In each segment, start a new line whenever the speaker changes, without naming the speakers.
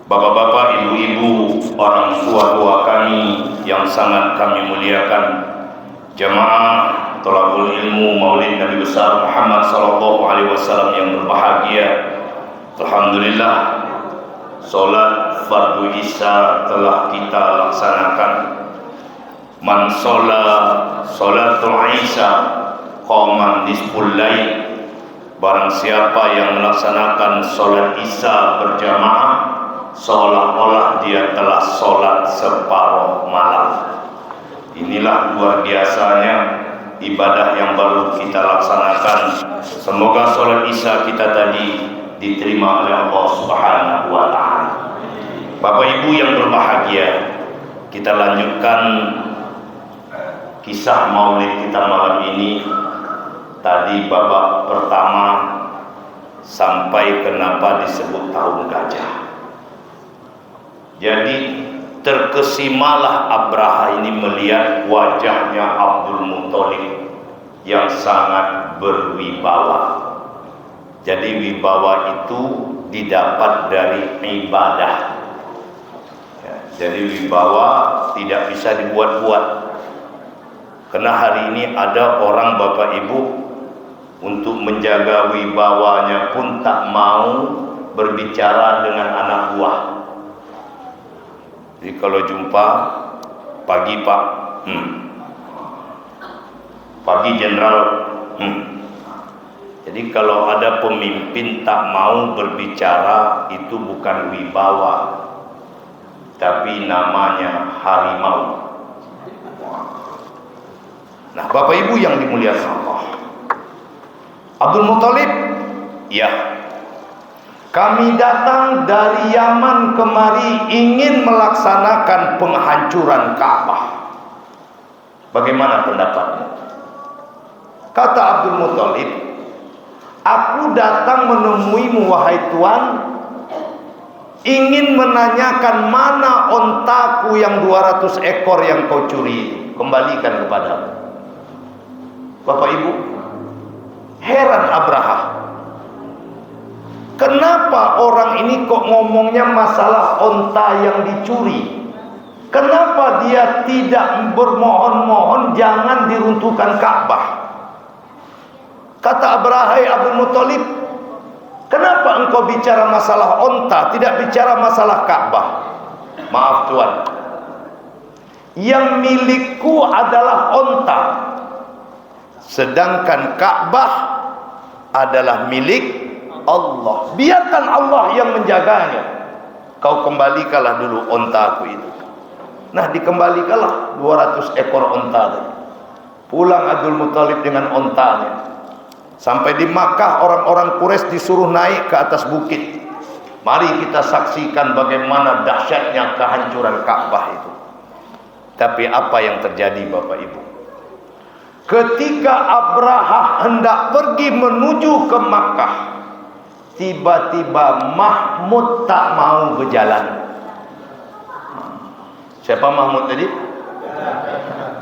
Bapak-bapak, ibu-ibu, orang tua-tua kami yang sangat kami muliakan, jamaah thalabul ilmu Maulid Nabi besar Muhammad sallallahu alaihi wasallam yang berbahagia. Alhamdulillah, salat fardu Isya telah kita laksanakan. Man salatul Isya qama nisful lail. Barang siapa yang melaksanakan salat Isya berjamaah, seolah-olah dia telah sholat separuh malam. Inilah luar biasanya ibadah yang baru kita laksanakan. Semoga sholat Isya kita tadi diterima oleh Allah Subhanahu wa ta'ala. Bapak Ibu yang berbahagia, kita lanjutkan kisah maulid kita malam ini. Tadi babak pertama sampai kenapa disebut tahun gajah. Jadi terkesimalah Abraha ini melihat wajahnya Abdul Muthalib yang sangat berwibawa. Jadi wibawa itu didapat dari ibadah. Ya, jadi wibawa tidak bisa dibuat-buat. Karena hari ini ada orang Bapak Ibu untuk menjaga wibawanya pun tak mau berbicara dengan anak buah. Jadi kalau jumpa pagi Pak, pagi Jenderal, Jadi kalau ada pemimpin tak mau berbicara, itu bukan wibawa, tapi namanya harimau. Nah, Bapak Ibu yang dimuliakan Allah, Abdul Muthalib, ya, kami datang dari Yaman kemari ingin melaksanakan penghancuran Ka'bah. Bagaimana pendapatmu? Kata Abdul Muthalib, aku datang menemuimu wahai Tuan, ingin menanyakan mana ontaku yang 200 ekor yang kau curi, kembalikan kepadamu. Bapak Ibu, heran Abraha. Kenapa orang ini kok ngomongnya masalah onta yang dicuri? Kenapa dia tidak bermohon-mohon jangan diruntuhkan Ka'bah? Kata Abraha, Abdul Muthalib, kenapa engkau bicara masalah onta, tidak bicara masalah Ka'bah? Maaf Tuan, yang milikku adalah onta, sedangkan Ka'bah adalah milik Allah. Biarkan Allah yang menjaganya. Kau kembalikanlah dulu ontaku itu. Nah, dikembalikanlah 200 ekor onta. Pulang Abdul Muthalib dengan ontanya. Sampai di Makkah, orang-orang Quraisy disuruh naik ke atas bukit. Mari kita saksikan bagaimana dahsyatnya kehancuran Ka'bah itu. Tapi apa yang terjadi Bapak Ibu? Ketika Abraha hendak pergi menuju ke Makkah, tiba-tiba Mahmud tak mau berjalan. Siapa Mahmud tadi?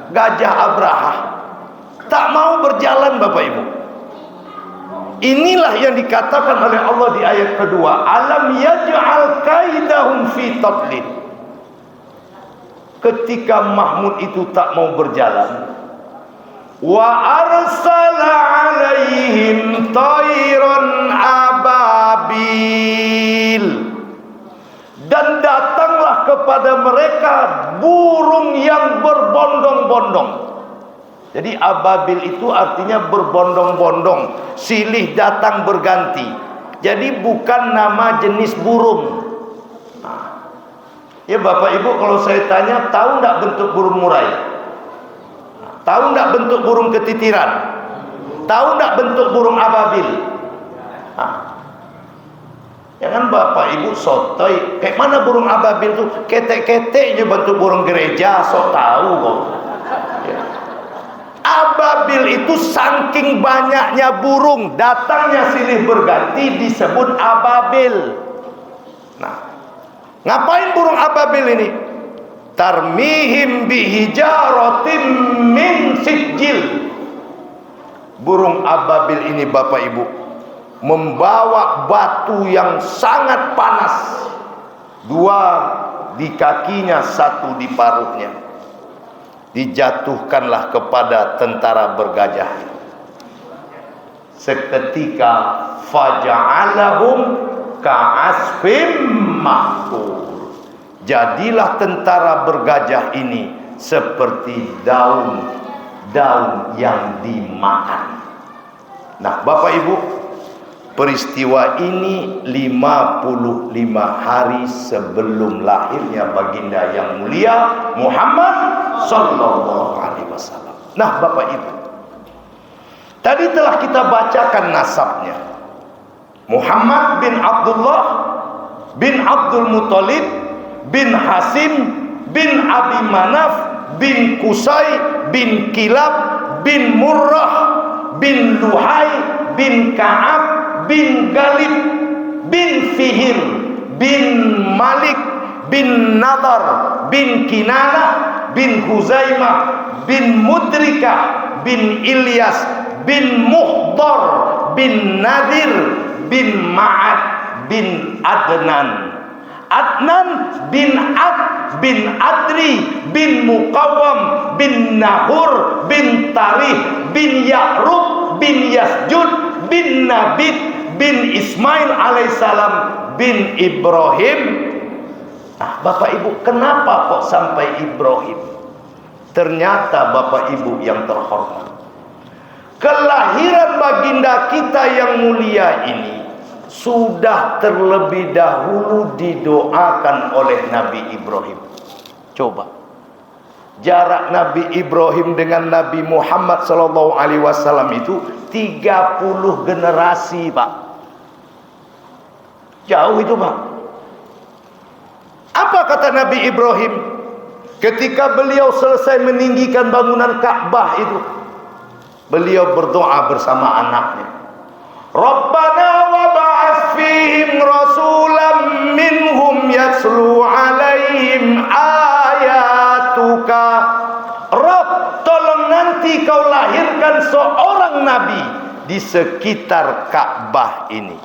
Gajah Abraha tak mau berjalan Bapak Ibu. Inilah yang dikatakan oleh Allah di ayat kedua, alam yaj'al kaidahum fi tadlil. Ketika Mahmud itu tak mau berjalan, wa arsala alaihim tayran ababil, dan datanglah kepada mereka burung yang berbondong-bondong. Jadi ababil itu artinya berbondong-bondong, silih datang berganti. Jadi bukan nama jenis burung. Nah, ya Bapak Ibu, kalau saya tanya, tahu enggak bentuk burung murai? Tahu enggak bentuk burung ketitiran? Tahu enggak bentuk burung ababil? Ya kan Bapak Ibu sotoy, kayak mana burung ababil tuh? Ketek-ketek aja bentuk burung gereja, sok tahu kok. Ya. Ababil itu saking banyaknya burung, datangnya silih berganti disebut ababil. Nah, ngapain burung ababil ini? Tarmihim bihijaratim min sijil. Burung ababil ini Bapak Ibu membawa batu yang sangat panas, dua di kakinya, satu di paruhnya. Dijatuhkanlah kepada tentara bergajah. Seketika faja'alahum ka'asfim ma'kul. Jadilah tentara bergajah ini seperti daun yang dimakan. Nah, Bapak Ibu, peristiwa ini 55 hari sebelum lahirnya baginda yang mulia Muhammad sallallahu alaihi wasallam. Nah, Bapak Ibu, tadi telah kita bacakan nasabnya. Muhammad bin Abdullah bin Abdul Muthalib bin Hasim bin Abi Manaf bin Qusay bin Kilab bin Murrah bin Luhai bin Ka'ab bin Galib bin Fihir bin Malik bin Nadar bin Kinana bin Huzaimah bin Mudrika bin Ilyas bin Muhdar bin Nadir bin Ma'ad bin Adnan bin Ad bin Adri bin Muqawam bin Nahur bin Tarih bin Ya'rub bin Yasjud bin Nabit bin Ismail alaihissalam bin Ibrahim. Nah, Bapak Ibu, kenapa kok sampai Ibrahim? Ternyata Bapak Ibu yang terhormat, kelahiran baginda kita yang mulia ini sudah terlebih dahulu didoakan oleh Nabi Ibrahim. Coba, jarak Nabi Ibrahim dengan Nabi Muhammad SAW itu 30 generasi, Pak. Jauh itu, Pak. Apa kata Nabi Ibrahim ketika beliau selesai meninggikan bangunan Ka'bah itu? Beliau berdoa bersama anaknya. Rabbana wa ba'ats fihim rasulam minhum yatslu alaihim ayatuka. Rabb, tolong nanti kau lahirkan seorang nabi di sekitar Ka'bah ini.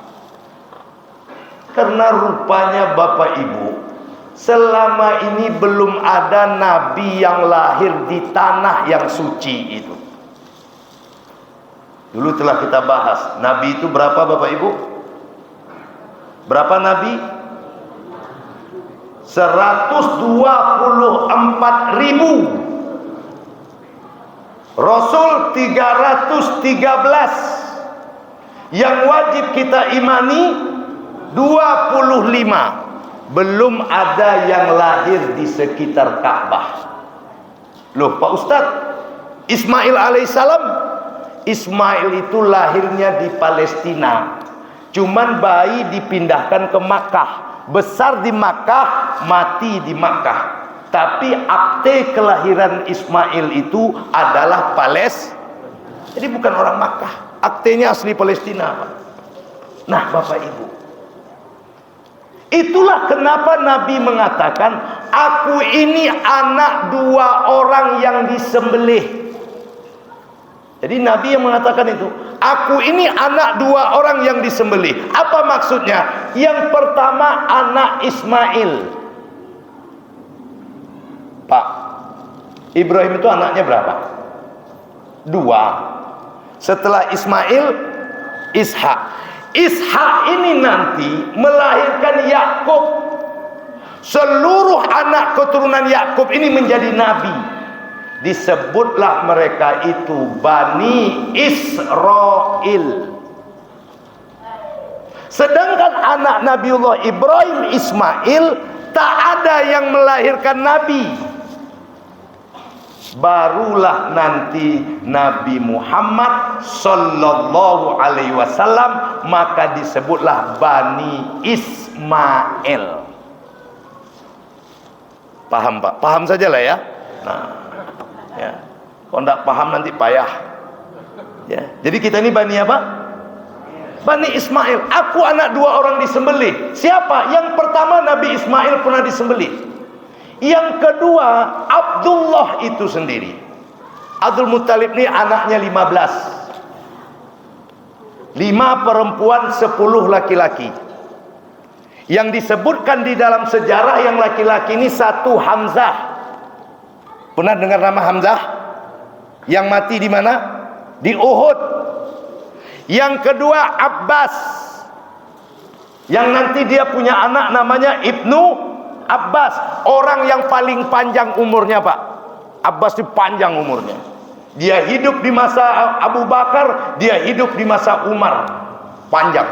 Karena rupanya Bapak Ibu, selama ini belum ada nabi yang lahir di tanah yang suci itu. Dulu telah kita bahas, nabi itu berapa Bapak Ibu? Berapa nabi? 124.000. Rasul 313. Yang wajib kita imani 25. Belum ada yang lahir di sekitar Ka'bah. Loh, Pak Ustadz, Ismail alaihissalam, Ismail itu lahirnya di Palestina. Cuman bayi dipindahkan ke Makkah, besar di Makkah, mati di Makkah. Tapi akte kelahiran Ismail itu adalah Palestina. Jadi bukan orang Makkah, aktenya asli Palestina, Pak. Nah, Bapak Ibu, itulah kenapa Nabi mengatakan, aku ini anak 2 orang yang disembelih. Jadi Nabi yang mengatakan itu, aku ini anak 2 orang yang disembelih. Apa maksudnya? Yang pertama anak Ismail. Pak, Ibrahim itu anaknya berapa? 2. Setelah Ismail, Ishak. Ishak ini nanti melahirkan Yakub. Seluruh anak keturunan Yakub ini menjadi nabi. Disebutlah mereka itu Bani Israel. Sedangkan anak Nabiullah Ibrahim, Ismail, tak ada yang melahirkan nabi. Barulah nanti Nabi Muhammad sallallahu alaihi wasallam, maka disebutlah Bani Ismail. Paham, Pak? Paham sajalah ya. Nah, ya. Kalau tidak paham nanti payah. Ya. Jadi kita ini Bani apa? Bani Ismail. Aku anak 2 orang disembelih. Siapa? Yang pertama Nabi Ismail pernah disembelih. Yang kedua Abdullah itu sendiri. Abdul Muthalib ini anaknya 15. 5 perempuan, 10 laki-laki. Yang disebutkan di dalam sejarah yang laki-laki ini satu Hamzah. Pernah dengar nama Hamzah? Yang mati di mana? Di Uhud. Yang kedua Abbas, yang nanti dia punya anak namanya Ibnu Abbas. Orang yang paling panjang umurnya, Pak. Abbas itu panjang umurnya. Dia hidup di masa Abu Bakar, dia hidup di masa Umar. Panjang.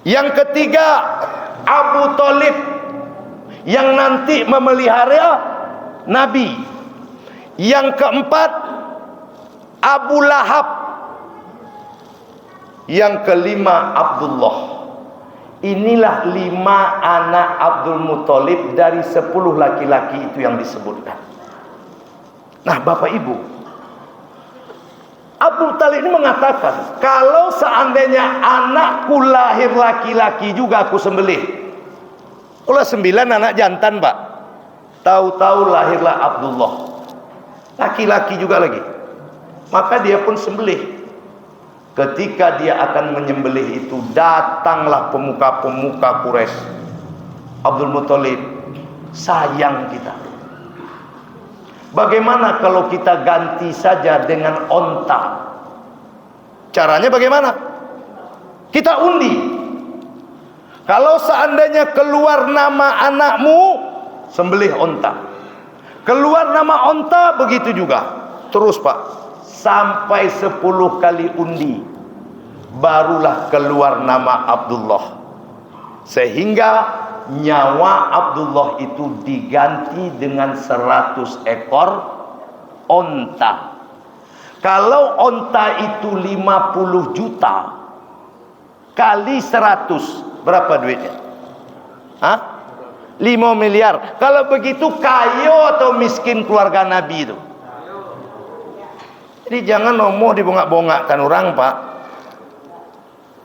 Yang ketiga Abu Thalib, yang nanti memelihara Nabi. Yang keempat Abu Lahab. Yang kelima Abdullah. Inilah 5 anak Abdul Muthalib dari 10 laki-laki itu yang disebutkan. Nah, Bapak Ibu, Abu Thalib ini mengatakan, kalau seandainya anakku lahir laki-laki juga aku sembelih. Kalau 9 anak jantan, Pak. Tahu-tahu lahirlah Abdullah, laki-laki juga lagi. Maka dia pun sembelih. Ketika dia akan menyembelih itu, datanglah pemuka-pemuka Quraisy. Abdul Muthalib, sayang kita. Bagaimana kalau kita ganti saja dengan onta? Caranya bagaimana? Kita undi. Kalau seandainya keluar nama anakmu, sembelih onta. Keluar nama onta, begitu juga. Terus, Pak, sampai 10 kali undi, barulah keluar nama Abdullah. Sehingga nyawa Abdullah itu diganti dengan 100 ekor onta. Kalau onta itu 50 juta kali 100, berapa duitnya? 5 miliar. Kalau begitu kaya atau miskin keluarga Nabi itu? Jadi jangan ngomong dibongak-bongakkan orang, Pak.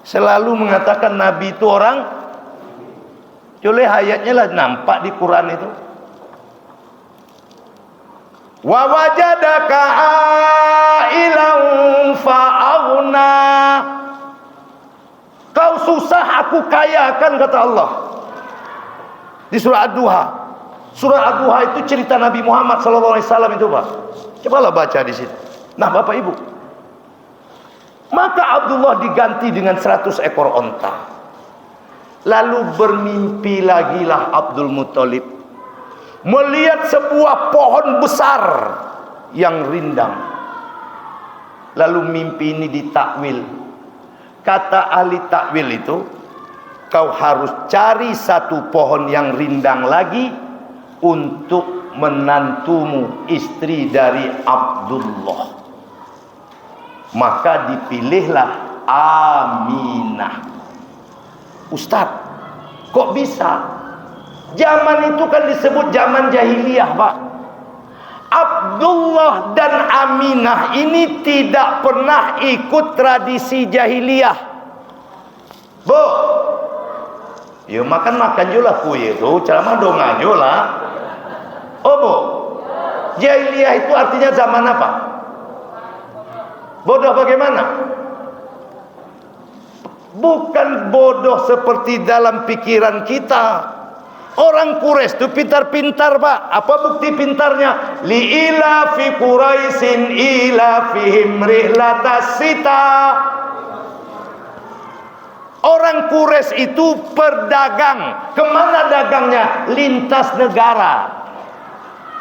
Selalu mengatakan Nabi itu orang. Oleh ayatnya lah nampak di Quran itu. Wa wajadaka ailan fa'aghna. Kau susah, aku kayakan, kata Allah. Di surah Ad-Duha. Surah Ad-Duha itu cerita Nabi Muhammad SAW itu, Pak. Cobalah baca di situ. Nah, Bapak Ibu, maka Abdullah diganti dengan 100 ekor onta. Lalu bermimpi lagilah Abdul Muthalib, melihat sebuah pohon besar yang rindang. Lalu mimpi ini ditakwil. Kata ahli takwil itu, kau harus cari satu pohon yang rindang lagi untuk menantumu, istri dari Abdullah. Maka dipilihlah Aminah. Ustaz, kok bisa? Zaman itu kan disebut zaman jahiliyah, Pak. Abdullah dan Aminah ini tidak pernah ikut tradisi jahiliyah. Bu, ya makan juga kue itu, ceramah dongeng juga. Oh, Bu, jahiliyah itu artinya zaman apa? Bodoh bagaimana? Bukan bodoh seperti dalam pikiran kita. Orang Quraisy itu pintar-pintar, Pak. Apa bukti pintarnya? Li'ila fi Quraisyin ila fihim rihlatas sita. Orang Quraisy itu perdagang. Kemana dagangnya? Lintas negara.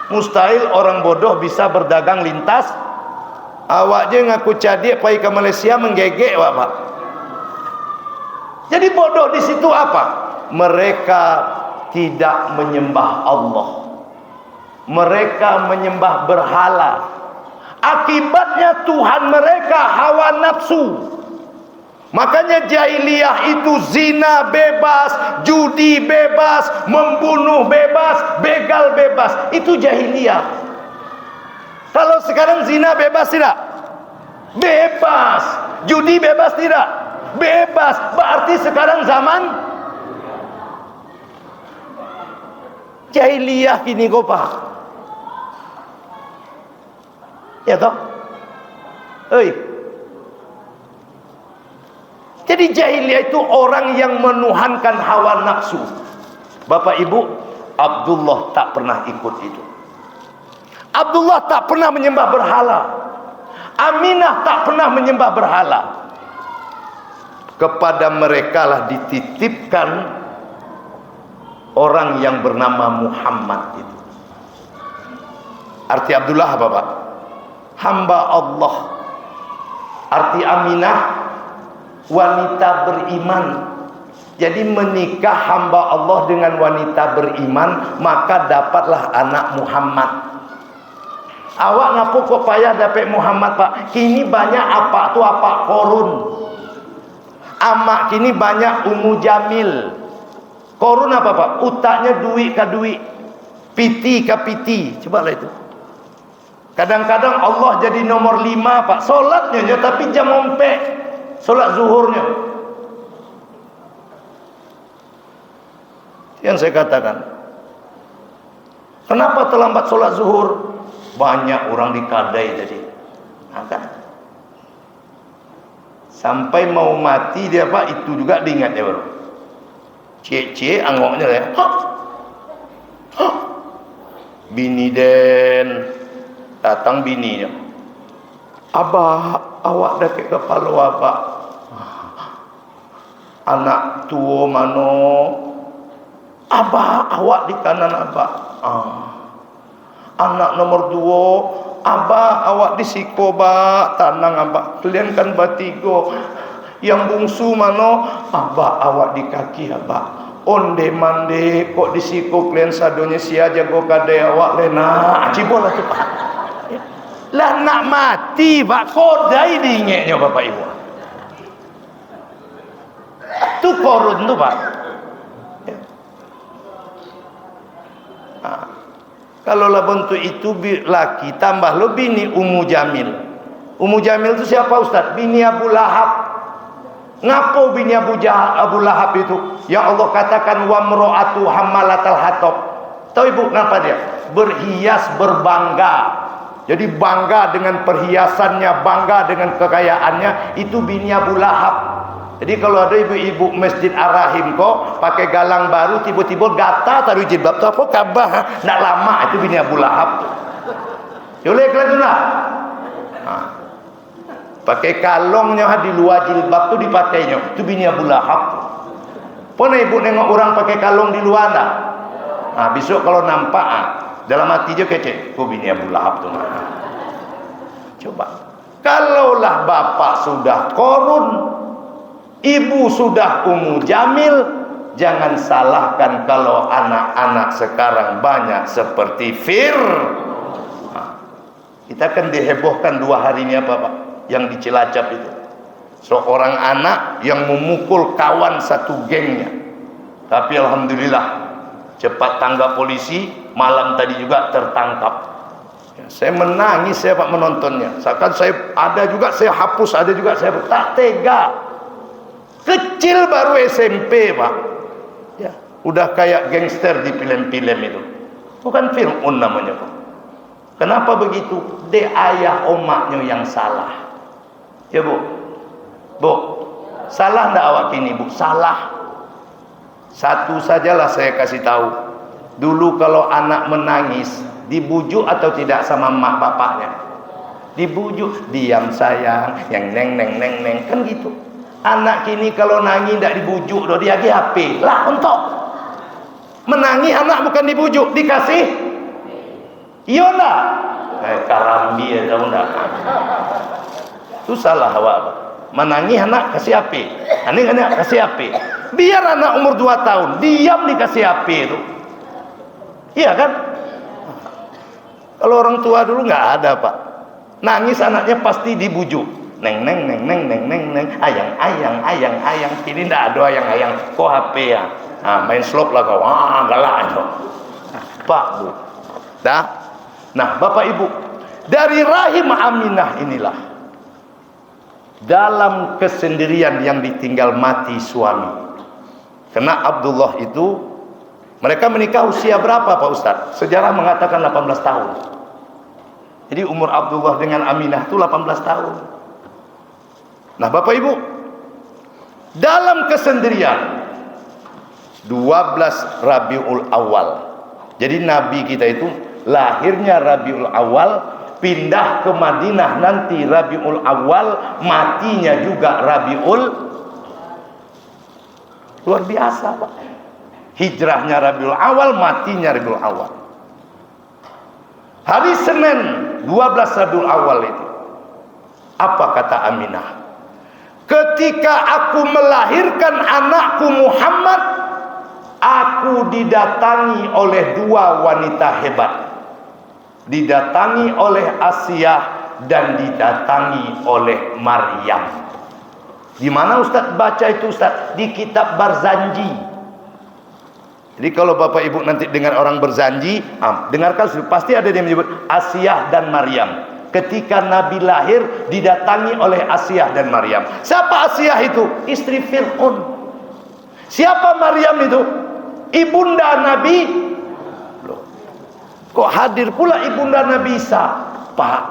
Mustahil orang bodoh bisa berdagang lintas. Awak je ngaku cadik pergi ke Malaysia menggegek, Pak. Jadi bodoh di situ apa? Mereka tidak menyembah Allah. Mereka menyembah berhala. Akibatnya Tuhan mereka hawa nafsu. Makanya jahiliyah itu zina bebas, judi bebas, membunuh bebas, begal bebas. Itu jahiliyah. Kalau sekarang zina bebas tidak? Bebas. Judi bebas tidak? Bebas. Berarti sekarang zaman jahiliyah kini, kok, Pak. Ya toh? Jadi jahiliyah itu orang yang menuhankan hawa nafsu. Bapak Ibu, Abdullah tak pernah ikut itu. Abdullah tak pernah menyembah berhala. Aminah tak pernah menyembah berhala. Kepada mereka lah dititipkan orang yang bernama Muhammad itu. Arti Abdullah apa Pak? Hamba Allah. Arti Aminah, wanita beriman. Jadi menikah hamba Allah dengan wanita beriman, maka dapatlah anak Muhammad. Awak ngapu kok payah dapat Muhammad Pak? Kini banyak apa tu apa korun. Amak kini banyak Ummu Jamil. Korun apa Pak? Utaknya duit ke duit, piti ke piti. Coba lah itu. Kadang-kadang Allah jadi nomor 5 Pak. Solatnya tapi jam ompek. Solat zuhurnya. Yang saya katakan, kenapa terlambat solat zuhur? Banyak orang dikadai tadi. Nah, kan? Sampai mau mati dia Pak, itu juga diingat dia baru. Cie-cie angoknya ya. Bini den. Datang bininya. Abah, awak dah ke kepala abah. Anak tua mano. Abah, awak di kanan abah. Anak nomor 2, abah awak di siko ba. Tanang abah. Kalian kan batigo. Yang bungsu mano, abah awak di kaki abah. Onde mande kok di siko kalian sadonya sia jago kade awak lena. Cibola tu Pak. Lah nak mati Pak, kodai dingeknya Bapak Ibu. Tu korun tu Pak. Nah, kalau lah bentuk itu laki tambah lo bini Ummu Jamil. Ummu Jamil itu siapa Ustaz? Bini Abu Lahab. Ngapo bini Abu Lahab itu? Ya Allah katakan wa mro'atu hammalatal hatab. Tahu Ibu kenapa dia? Berhias berbangga. Jadi bangga dengan perhiasannya, bangga dengan kekayaannya. Itu bini Abu Lahab. Jadi kalau ada ibu-ibu Masjid Ar-Rahim kok pakai galang baru tiba-tiba gata taruh jilbab tu apa kabar? Nak lama itu bini Abu Lahab tu. Boleh kalian tu nak? Pakai kalongnya di luar jilbab tu dipakainya. Itu bini Abu Lahab tu. Pernah ibu nengok orang pakai kalong di luar tak? Besok kalau nampak dalam hati je kecek. Kau bini Abu Lahab tu. Coba. Kalaulah bapak sudah korun, ibu sudah Ummu Jamil, jangan salahkan kalau anak-anak sekarang banyak seperti Kita akan dihebohkan 2 hari ini apa Pak? Yang di Cilacap itu. Seorang anak yang memukul kawan satu gengnya. Tapi alhamdulillah cepat tanggap polisi, malam tadi juga tertangkap. Ya, saya menangis saya Pak menontonnya. Seakan saya ada juga saya hapus, ada juga saya tak tega. Kecil baru SMP Pak. Ya, udah kayak gangster di film-film itu. Bukan Fir'aun namanya Pak. Kenapa begitu? Dia ayah omaknya yang salah. Ya Bu. Bu, salah enggak awak ini Bu? Salah. Satu sajalah saya kasih tahu. Dulu kalau anak menangis, dibujuk atau tidak sama mak bapaknya? Dibujuk, diam sayang, yang neng kan gitu. Anak kini kalau nangis tidak dibujuk, dia lagi HP. Lah untuk menangis anak bukan dibujuk, dikasih. Iya enggak? Karambi ya tahu enggak? Itu salah awak. Menangis anak kasih HP. Anak kasih HP. Biar anak umur 2 tahun diam dikasih HP itu. Iya kan? Kalau orang tua dulu nggak ada Pak. Nangis anaknya pasti dibujuk. Neng ayang. Kini ndak ada ayang. Kok HP ya? Main slot lah kau. Galak itu. Pak Bu. Dah. Nah Bapak Ibu, dari rahim Aminah inilah, dalam kesendirian yang ditinggal mati suami. Karena Abdullah itu, mereka menikah usia berapa Pak Ustaz? Sejarah mengatakan 18 tahun. Jadi umur Abdullah dengan Aminah itu 18 tahun. Nah Bapak Ibu, dalam kesendirian 12 Rabiul Awal. Jadi Nabi kita itu lahirnya Rabiul Awal, pindah ke Madinah nanti Rabiul Awal, matinya juga Rabiul. Luar biasa, Pak. Hijrahnya Rabiul Awal, matinya Rabiul Awal. Hari Senin 12 Rabiul Awal itu, apa kata Aminah? Ketika aku melahirkan anakku Muhammad, aku didatangi oleh dua wanita hebat. Didatangi oleh Asiyah dan didatangi oleh Maryam. Di mana Ustaz baca itu, Ustaz? Di kitab Barzanji. Jadi kalau Bapak Ibu nanti dengar orang berzanji, dengarkan, pasti ada yang menyebut Asiyah dan Maryam. Ketika Nabi lahir didatangi oleh Asiyah dan Maryam. Siapa Asiyah itu? Istri Fir'aun. Siapa Maryam itu? Ibunda Nabi. Loh, kok hadir pula ibunda Nabi Isa? Pak,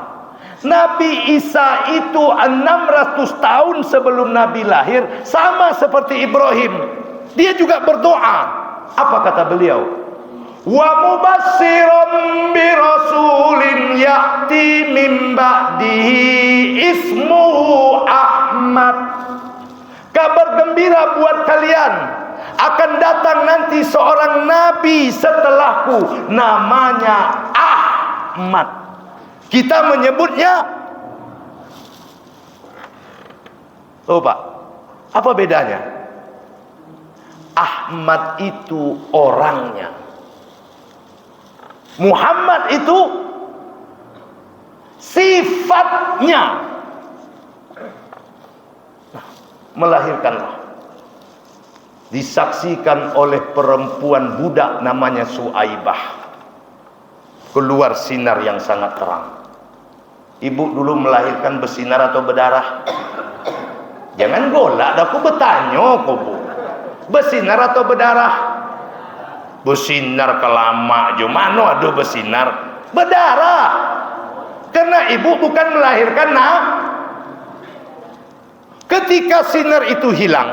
Nabi Isa itu 600 tahun sebelum Nabi lahir, sama seperti Ibrahim. Dia juga berdoa. Apa kata beliau? Wa mubassiran bi rasulin ya'ti min ba'dihi ismuhu Ahmad. Kabar gembira buat kalian, akan datang nanti seorang nabi setelahku, namanya Ahmad. Kita menyebutnya, oh Pak, apa bedanya? Ahmad itu orangnya, Muhammad itu sifatnya. Melahirkanlah, disaksikan oleh perempuan budak namanya Suaibah. Keluar sinar yang sangat terang. Ibu dulu melahirkan bersinar atau berdarah? Jangan golak, aku bertanya kok Bu. Bersinar atau berdarah? Bersinar kelama aja, mana ada bersinar? Berdarah. Karena ibu bukan melahirkan Ketika sinar itu hilang,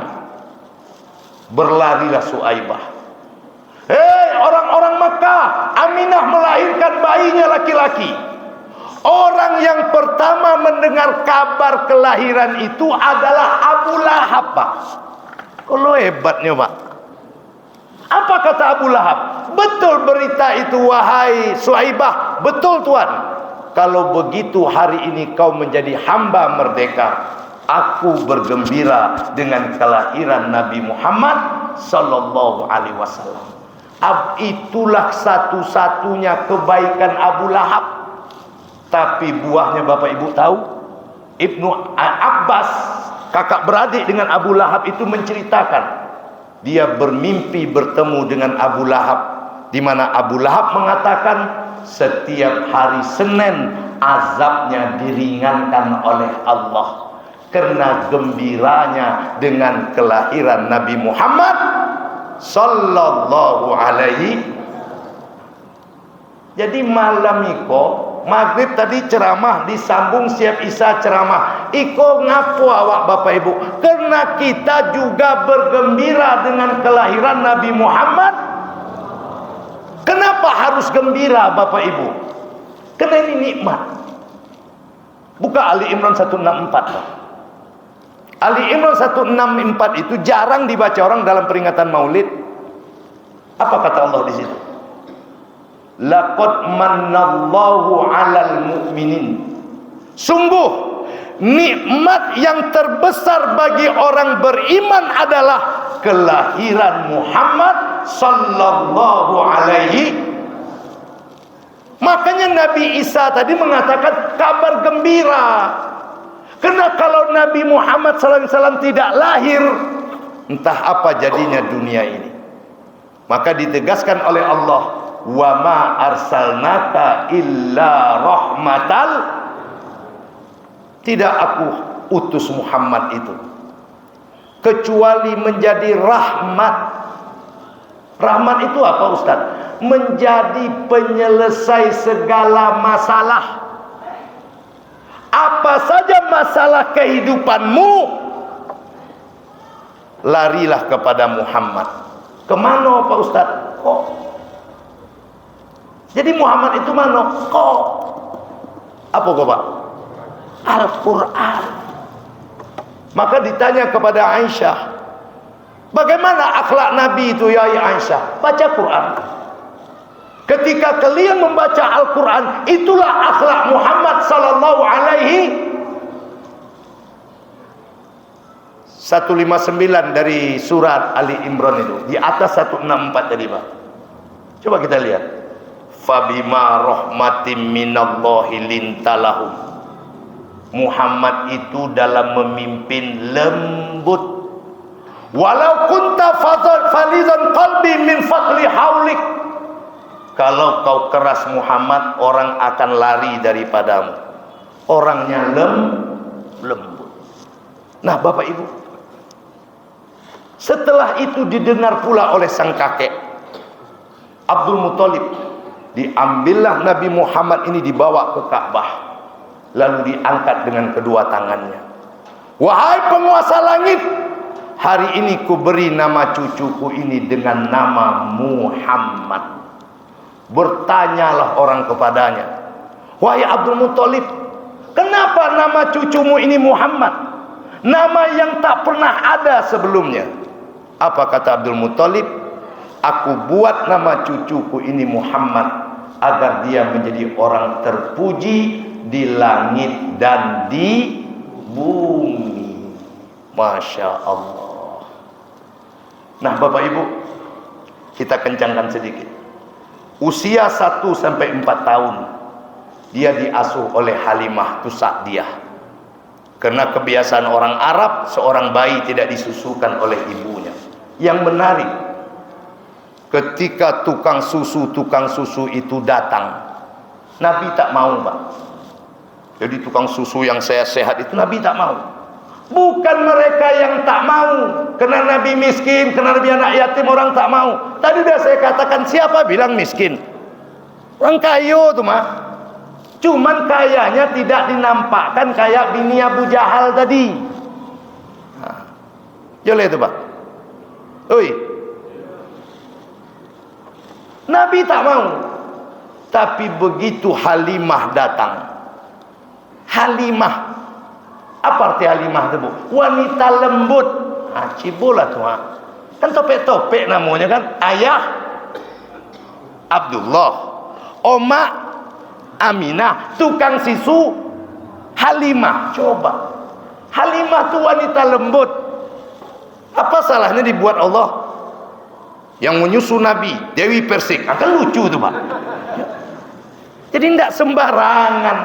berlarilah Suaibah. Hei orang-orang Makkah, Aminah melahirkan bayinya laki-laki. Orang yang pertama mendengar kabar kelahiran itu adalah Abu Lahab, Pak. Kalau hebatnya, Pak. Apa kata Abu Lahab? Betul berita itu wahai Suaibah? Betul Tuan. Kalau begitu hari ini kau menjadi hamba merdeka. Aku bergembira dengan kelahiran Nabi Muhammad sallallahu alaihi wasallam. Itulah satu-satunya kebaikan Abu Lahab. Tapi buahnya Bapak Ibu tahu? Ibnu Abbas, kakak beradik dengan Abu Lahab itu menceritakan, dia bermimpi bertemu dengan Abu Lahab, di mana Abu Lahab mengatakan setiap hari Senin azabnya diringankan oleh Allah karena gembiranya dengan kelahiran Nabi Muhammad sallallahu alaihi. Jadi malam iko maghrib tadi ceramah disambung siap Isya ceramah. Iko ngapo awak Bapak Ibu? Karena kita juga bergembira dengan kelahiran Nabi Muhammad. Kenapa harus gembira Bapak Ibu? Karena ini nikmat. Buka Ali Imran 164. Pak. Ali Imran 164 itu jarang dibaca orang dalam peringatan Maulid. Apa kata Allah di situ? Laqad mannallahu 'alal mu'minin. Sungguh nikmat yang terbesar bagi orang beriman adalah kelahiran Muhammad sallallahu alaihi. Makanya Nabi Isa tadi mengatakan kabar gembira. Karena kalau Nabi Muhammad SAW tidak lahir, entah apa jadinya dunia ini. Maka ditegaskan oleh Allah, wa ma arsalnaka illa rahmatal. Tidak aku utus Muhammad itu kecuali menjadi rahmat. Rahmat itu apa Ustaz? Menjadi penyelesai segala masalah. Apa saja masalah kehidupanmu, larilah kepada Muhammad. Kemana Pak Ustaz? Kok? Jadi Muhammad itu mana? Kok? Apa kok Pak? Al-Quran. Maka ditanya kepada Aisyah, bagaimana akhlak Nabi itu ya Aisyah? Baca Quran. Ketika kalian membaca Al-Quran, itulah akhlak Muhammad sallallahu alaihi 159 dari surat Ali Imran itu. Di atas 164 tadi Pak. Coba kita lihat. Fabima rahmatim minallahi lintalahum. Muhammad itu dalam memimpin lembut. Walau kunta falizan qalbi min faqli haulik. Kalau kau keras Muhammad, orang akan lari daripadamu. Orangnya lembut. Nah Bapak Ibu, setelah itu didengar pula oleh sang kakek Abdul Muthalib. Diambillah Nabi Muhammad ini dibawa ke Ka'bah, lalu diangkat dengan kedua tangannya. Wahai penguasa langit, hari ini ku beri nama cucuku ini dengan nama Muhammad. Bertanyalah orang kepadanya, wahai Abdul Muthalib, kenapa nama cucumu ini Muhammad? Nama yang tak pernah ada sebelumnya. Apa kata Abdul Muthalib? Aku buat nama cucuku ini Muhammad agar dia menjadi orang terpuji di langit dan di bumi. Masya Allah. Nah Bapak Ibu, kita kencangkan sedikit. Usia 1 sampai 4 tahun dia diasuh oleh Halimah Tusa'diyah. Karena kebiasaan orang Arab, seorang bayi tidak disusukan oleh ibunya. Yang menarik, ketika tukang susu itu datang, Nabi tak mau Pak. Jadi tukang susu yang sehat itu Nabi tak mau. Bukan mereka yang tak mau, karena Nabi miskin, karena Nabi anak yatim, orang tak mau. Tadi sudah saya katakan, siapa bilang miskin? Orang kaya tuh mah. Cuman kayanya tidak dinampakkan kayak bini Abu Jahal tadi. Nah, boleh itu Pak. Oi. Nabi tak mau. Tapi begitu Halimah datang. Halimah. Apa arti Halimah itu Bu? Wanita lembut. Ah, cibola tuh. Kan topek-topek namanya kan. Ayah Abdullah, Oma Aminah, tukang susu Halimah. Coba. Halimah tuh wanita lembut. Apa salahnya dibuat Allah? Yang menyusu Nabi, Dewi Persik. Akan lucu tuh Pak. Jadi tidak sembarangan.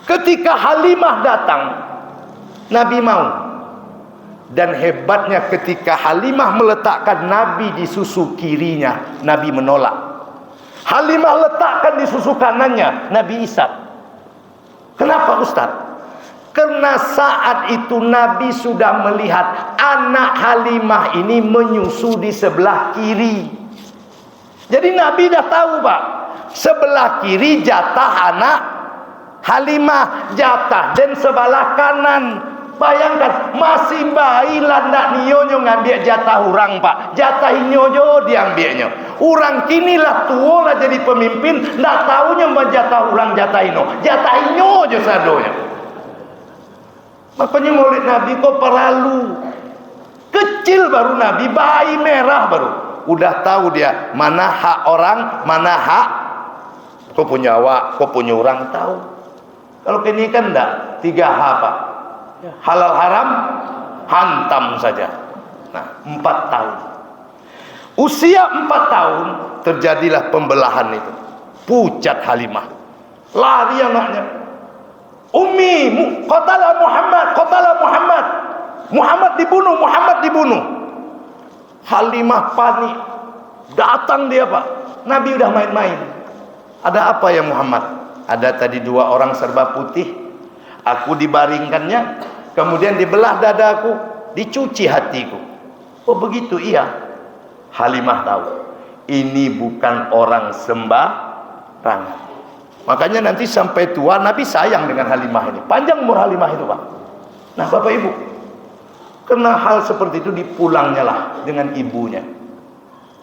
Ketika Halimah datang, Nabi mau. Dan hebatnya ketika Halimah meletakkan Nabi di susu kirinya, Nabi menolak. Halimah letakkan di susu kanannya, Nabi isap. Kenapa Ustaz? Karena saat itu Nabi sudah melihat anak Halimah ini menyusu di sebelah kiri. Jadi Nabi dah tahu Pak, sebelah kiri jatah anak Halimah, jatah dan sebelah kanan. Bayangkan, masih bayi landak nionyo ngambil jatah orang Pak. Jatah inyojo diambilnya. Orang kini lah tua lah jadi pemimpin, ndak tahunya jatah orang jatah ino. Jatah inyojo sadonya. Makanya maulid Nabi kok peralu. Kecil baru Nabi, bayi merah baru. Udah tahu dia mana hak orang, mana hak. Kau punya awak, kau punya orang tahu. Kalau kini kan enggak, 3 H Pak. Halal haram hantam saja. Nah 4 tahun. Usia 4 tahun terjadilah pembelahan itu. Pucat Halimah, lari anaknya. Ummi qatala Muhammad, qatala Muhammad. Muhammad dibunuh, Muhammad dibunuh. Halimah panik. Datang dia Pak. Nabi udah main-main. Ada apa ya Muhammad? Ada tadi 2 orang serba putih. Aku dibaringkannya, kemudian dibelah dadaku, dicuci hatiku. Oh begitu, iya. Halimah tahu, ini bukan orang sembarangan. Makanya nanti sampai tua Nabi sayang dengan Halimah ini. Panjang umur Halimah itu Pak. Nah Bapak Ibu, Karena hal seperti itu dipulangnya lah dengan ibunya.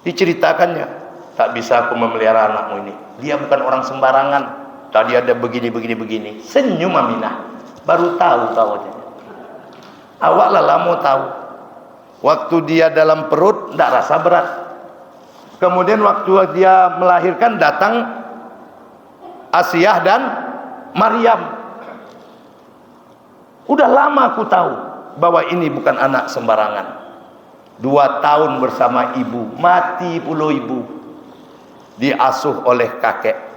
Diceritakannya, tak bisa aku memelihara anakmu ini. Dia bukan orang sembarangan. Tadi ada begini. Senyum Aminah. Baru tahu kawannya. Awak lah mau tahu. Waktu dia dalam perut, tidak rasa berat. Kemudian waktu dia melahirkan, datang Asiyah dan Maryam. Udah lama aku tahu bahwa ini bukan anak sembarangan. 2 tahun bersama ibu, mati pula ibu, diasuh oleh kakek.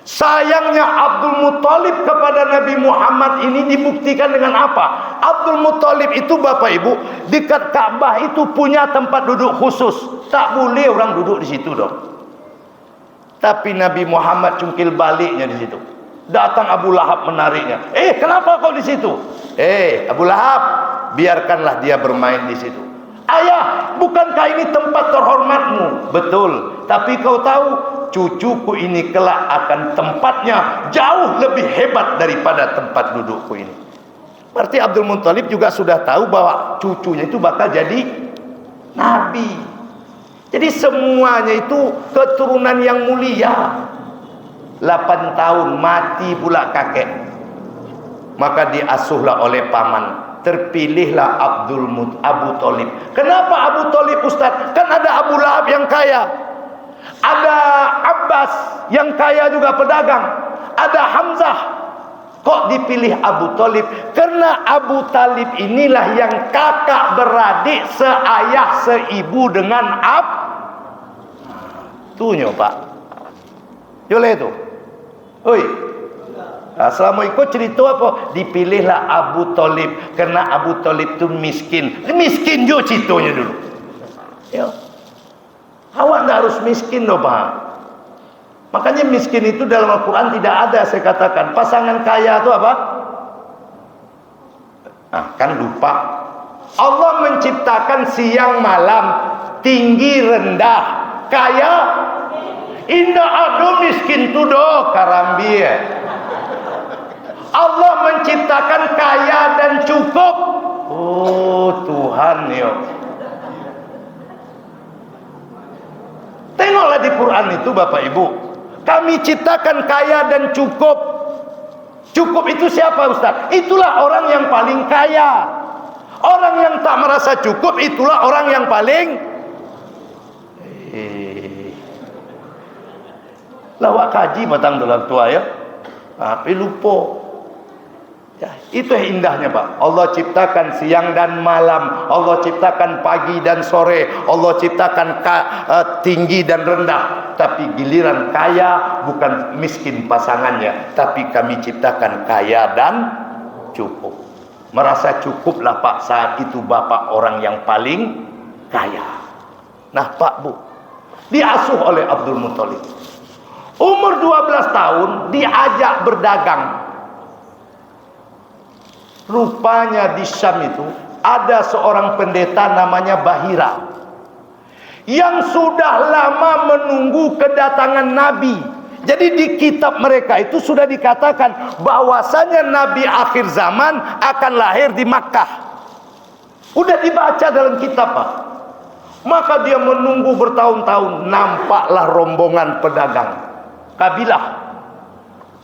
Sayangnya Abdul Muthalib kepada Nabi Muhammad ini dibuktikan dengan apa? Abdul Muthalib itu bapak ibu dekat Ka'bah itu punya tempat duduk khusus, tak boleh orang duduk di situ dong. Tapi Nabi Muhammad cungkil baliknya di situ. Datang Abu Lahab menariknya. Kenapa kau di situ? Abu Lahab, biarkanlah dia bermain di situ. Ayah, bukankah ini tempat terhormatmu? Betul, tapi kau tahu cucuku ini kelak akan tempatnya jauh lebih hebat daripada tempat dudukku ini. Berarti Abdul Muthalib juga sudah tahu bahwa cucunya itu bakal jadi nabi. Jadi semuanya itu keturunan yang mulia. 8 tahun mati pula kakek. Maka diasuhlah oleh paman. Terpilihlah Abu Thalib. Kenapa Abu Thalib Ustaz? Kan ada Abu Lahab yang kaya, ada Abbas yang kaya juga pedagang, ada Hamzah. Kok dipilih Abu Thalib? Karena Abu Thalib inilah yang kakak beradik seayah seibu dengan Tuhnya Pak. Boleh itu. Oi. Assalamualaikum, cerita apa? Dipilihlah Abu Thalib karena Abu Thalib itu miskin. Miskin juga ceritanya dulu. Ya. Awak tidak harus miskin loh Pak. Makanya miskin itu dalam Al-Quran tidak ada, saya katakan. Pasangan kaya itu apa? Kan lupa. Allah menciptakan siang malam, tinggi rendah, kaya indah, aduh miskin tu doh karambi. Allah menciptakan kaya dan cukup. Oh Tuhan yo. Tengoklah di Quran itu Bapak Ibu. Kami ciptakan kaya dan cukup. Cukup itu siapa Ustaz? Itulah orang yang paling kaya. Orang yang tak merasa cukup itulah orang yang paling lawak kaji batang dalam tua ya. Tapi lupa. Ya, itu indahnya Pak. Allah ciptakan siang dan malam, Allah ciptakan pagi dan sore, Allah ciptakan tinggi dan rendah. Tapi giliran kaya bukan miskin pasangannya, tapi kami ciptakan kaya dan cukup. Merasa cukuplah Pak, saat itu Bapak orang yang paling kaya. Nah Pak Bu, diasuh oleh Abdul Muthalib. Umur 12 tahun diajak berdagang. Rupanya di Syam itu ada seorang pendeta namanya Bahira yang sudah lama menunggu kedatangan Nabi. Jadi di kitab mereka itu sudah dikatakan bahwasanya Nabi akhir zaman akan lahir di Makkah. Udah dibaca dalam kitab Pak. Maka dia menunggu bertahun-tahun. Nampaklah rombongan pedagang kabilah,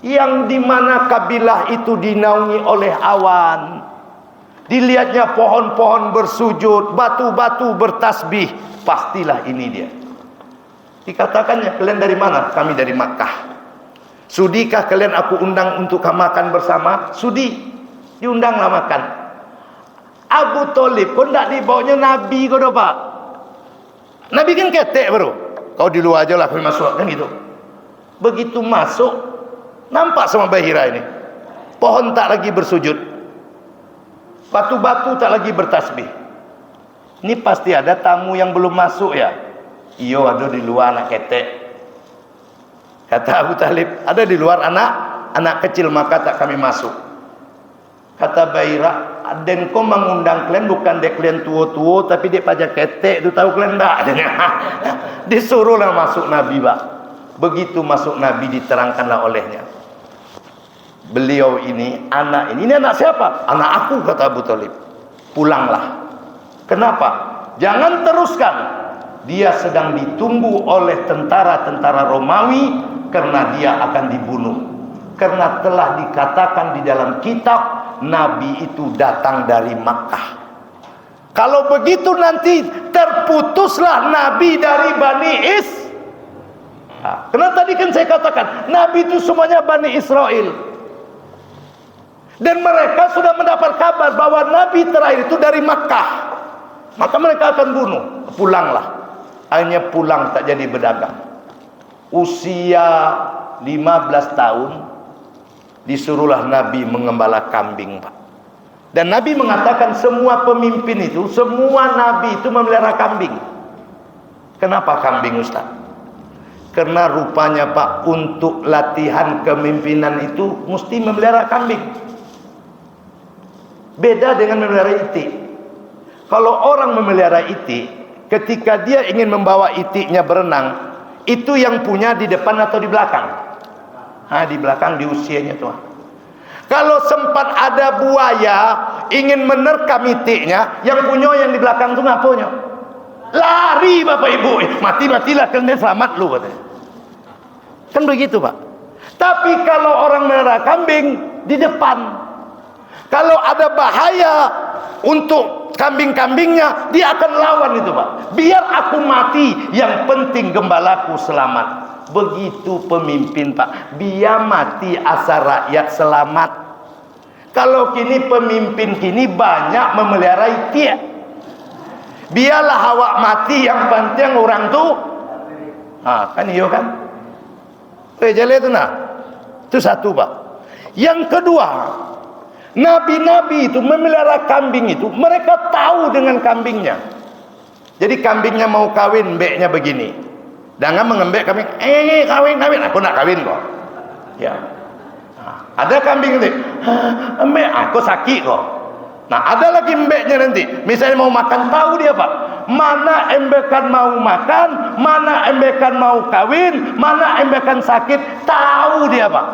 yang dimana kabilah itu dinaungi oleh awan. Dilihatnya pohon-pohon bersujud, batu-batu bertasbih. Pastilah ini dia. Dikatakannya, kalian dari mana? Kami dari Makkah. Sudikah kalian aku undang untuk makan bersama? Sudi. Diundanglah makan. Abu Thalib kok tidak dibawanya Nabi kau dah Pak. Nabi kan ketek baru. Kau di luar aja lah, kami masuk kan gitu. Begitu masuk, nampak sama Bahira ini. Pohon tak lagi bersujud. Batu-batu tak lagi bertasbih. Ini pasti ada tamu yang belum masuk ya. Iyo ada di luar anak ketek. Kata Abu Thalib, ada di luar anak kecil, maka tak kami masuk. Kata Bahira, den kau mengundang kalian bukan dek kalian tua-tua, tapi dek pajak ketek itu tahu kalian tak? Disuruhlah masuk Nabi Pak. Begitu masuk Nabi diterangkanlah olehnya. Beliau ini anak anak siapa? Anak aku, kata Abu Thalib. Pulanglah. Kenapa? Jangan teruskan. Dia sedang ditunggu oleh tentara-tentara Romawi karena dia akan dibunuh. Karena telah dikatakan di dalam kitab, Nabi itu datang dari Makkah. Kalau begitu nanti terputuslah Nabi dari Bani Karena tadi kan saya katakan, Nabi itu semuanya Bani Israel. Dan mereka sudah mendapat kabar bahwa Nabi terakhir itu dari Makkah. Maka mereka akan bunuh. Pulanglah. Akhirnya pulang tak jadi berdagang. Usia 15 tahun disuruhlah Nabi mengembala kambing, Pak. Dan Nabi mengatakan semua pemimpin itu, semua Nabi itu memelihara kambing. Kenapa kambing, Ustaz? Karena rupanya, Pak, untuk latihan kepemimpinan itu mesti memelihara kambing. Beda dengan memelihara itik. Kalau orang memelihara itik, ketika dia ingin membawa itiknya berenang, itu yang punya di depan atau di belakang? Di belakang, di usianya tuh. Kalau sempat ada buaya ingin menerkam itiknya, yang punya yang di belakang tuh ngaponya? Lari, Bapak Ibu. Mati-matilah kan dia, selamat lu katanya. Kan begitu, Pak. Tapi kalau orang melihara kambing di depan, kalau ada bahaya untuk kambing-kambingnya, dia akan lawan itu, Pak. Biar aku mati, yang penting gembalaku selamat. Begitu pemimpin, Pak. Biar mati asal rakyat selamat. Kalau kini pemimpin kini banyak memelihara itik. Biarlah awak mati, yang penting orang tu. Kan iya kan? Jalan itu nak. Itu satu, Pak. Yang kedua, Nabi-nabi itu memelihara kambing itu, mereka tahu dengan kambingnya. Jadi kambingnya mau kawin, mbeknya begini. Jangan mengembek kambing, kawin, aku nak kawin kok. Ya. Ada kambing nanti, mbek, aku sakit kok. Nah, ada lagi mbeknya nanti, misalnya mau makan, tahu dia, Pak. Mana embekan mau makan, mana embekan mau kawin, mana embekan sakit, tahu dia, Pak.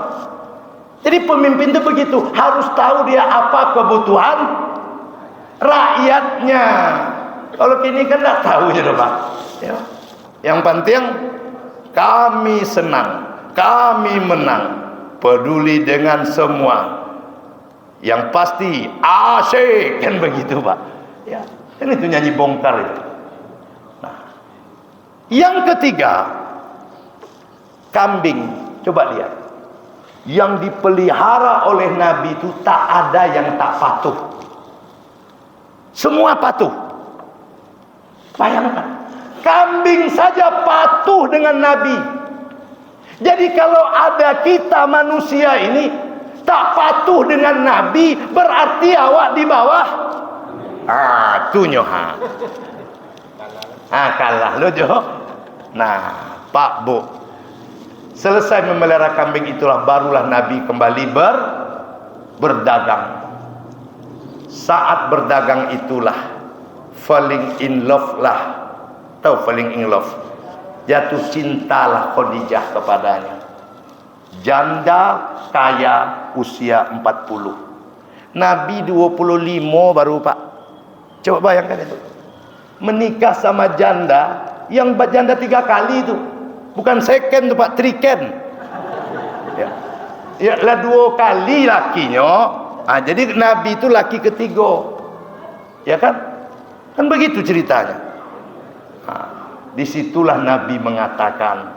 Jadi pemimpin itu begitu, harus tahu dia apa kebutuhan rakyatnya. Kalau kini kan tak tahu ya, Pak. Ya. Yang penting kami senang, kami menang, peduli dengan semua. Yang pasti asyik, kan begitu, Pak. Ya, kan itu nyanyi bongkar itu. Nah, yang ketiga, kambing. Coba lihat. Yang dipelihara oleh Nabi itu tak ada yang tak patuh. Semua patuh. Bayangkan, kambing saja patuh dengan Nabi. Jadi kalau ada kita manusia ini tak patuh dengan Nabi, berarti awak di bawah. Tunyoha. Kalah lo Jo. Nah, Pak Bu, selesai memelihara kambing itulah barulah Nabi kembali berdagang. Saat berdagang itulah falling in love lah. Tahu falling in love? Jatuh cintalah Khadijah kepadanya. Janda kaya usia 40. Nabi 25 baru, Pak. Coba bayangkan itu. Menikah sama janda yang janda 3 kali itu. Bukan second tuh, Pak, triken. Ya lah 2 kali lakinya. Jadi Nabi itu laki ketiga. Ya kan? Kan begitu ceritanya. Disitulah Nabi mengatakan,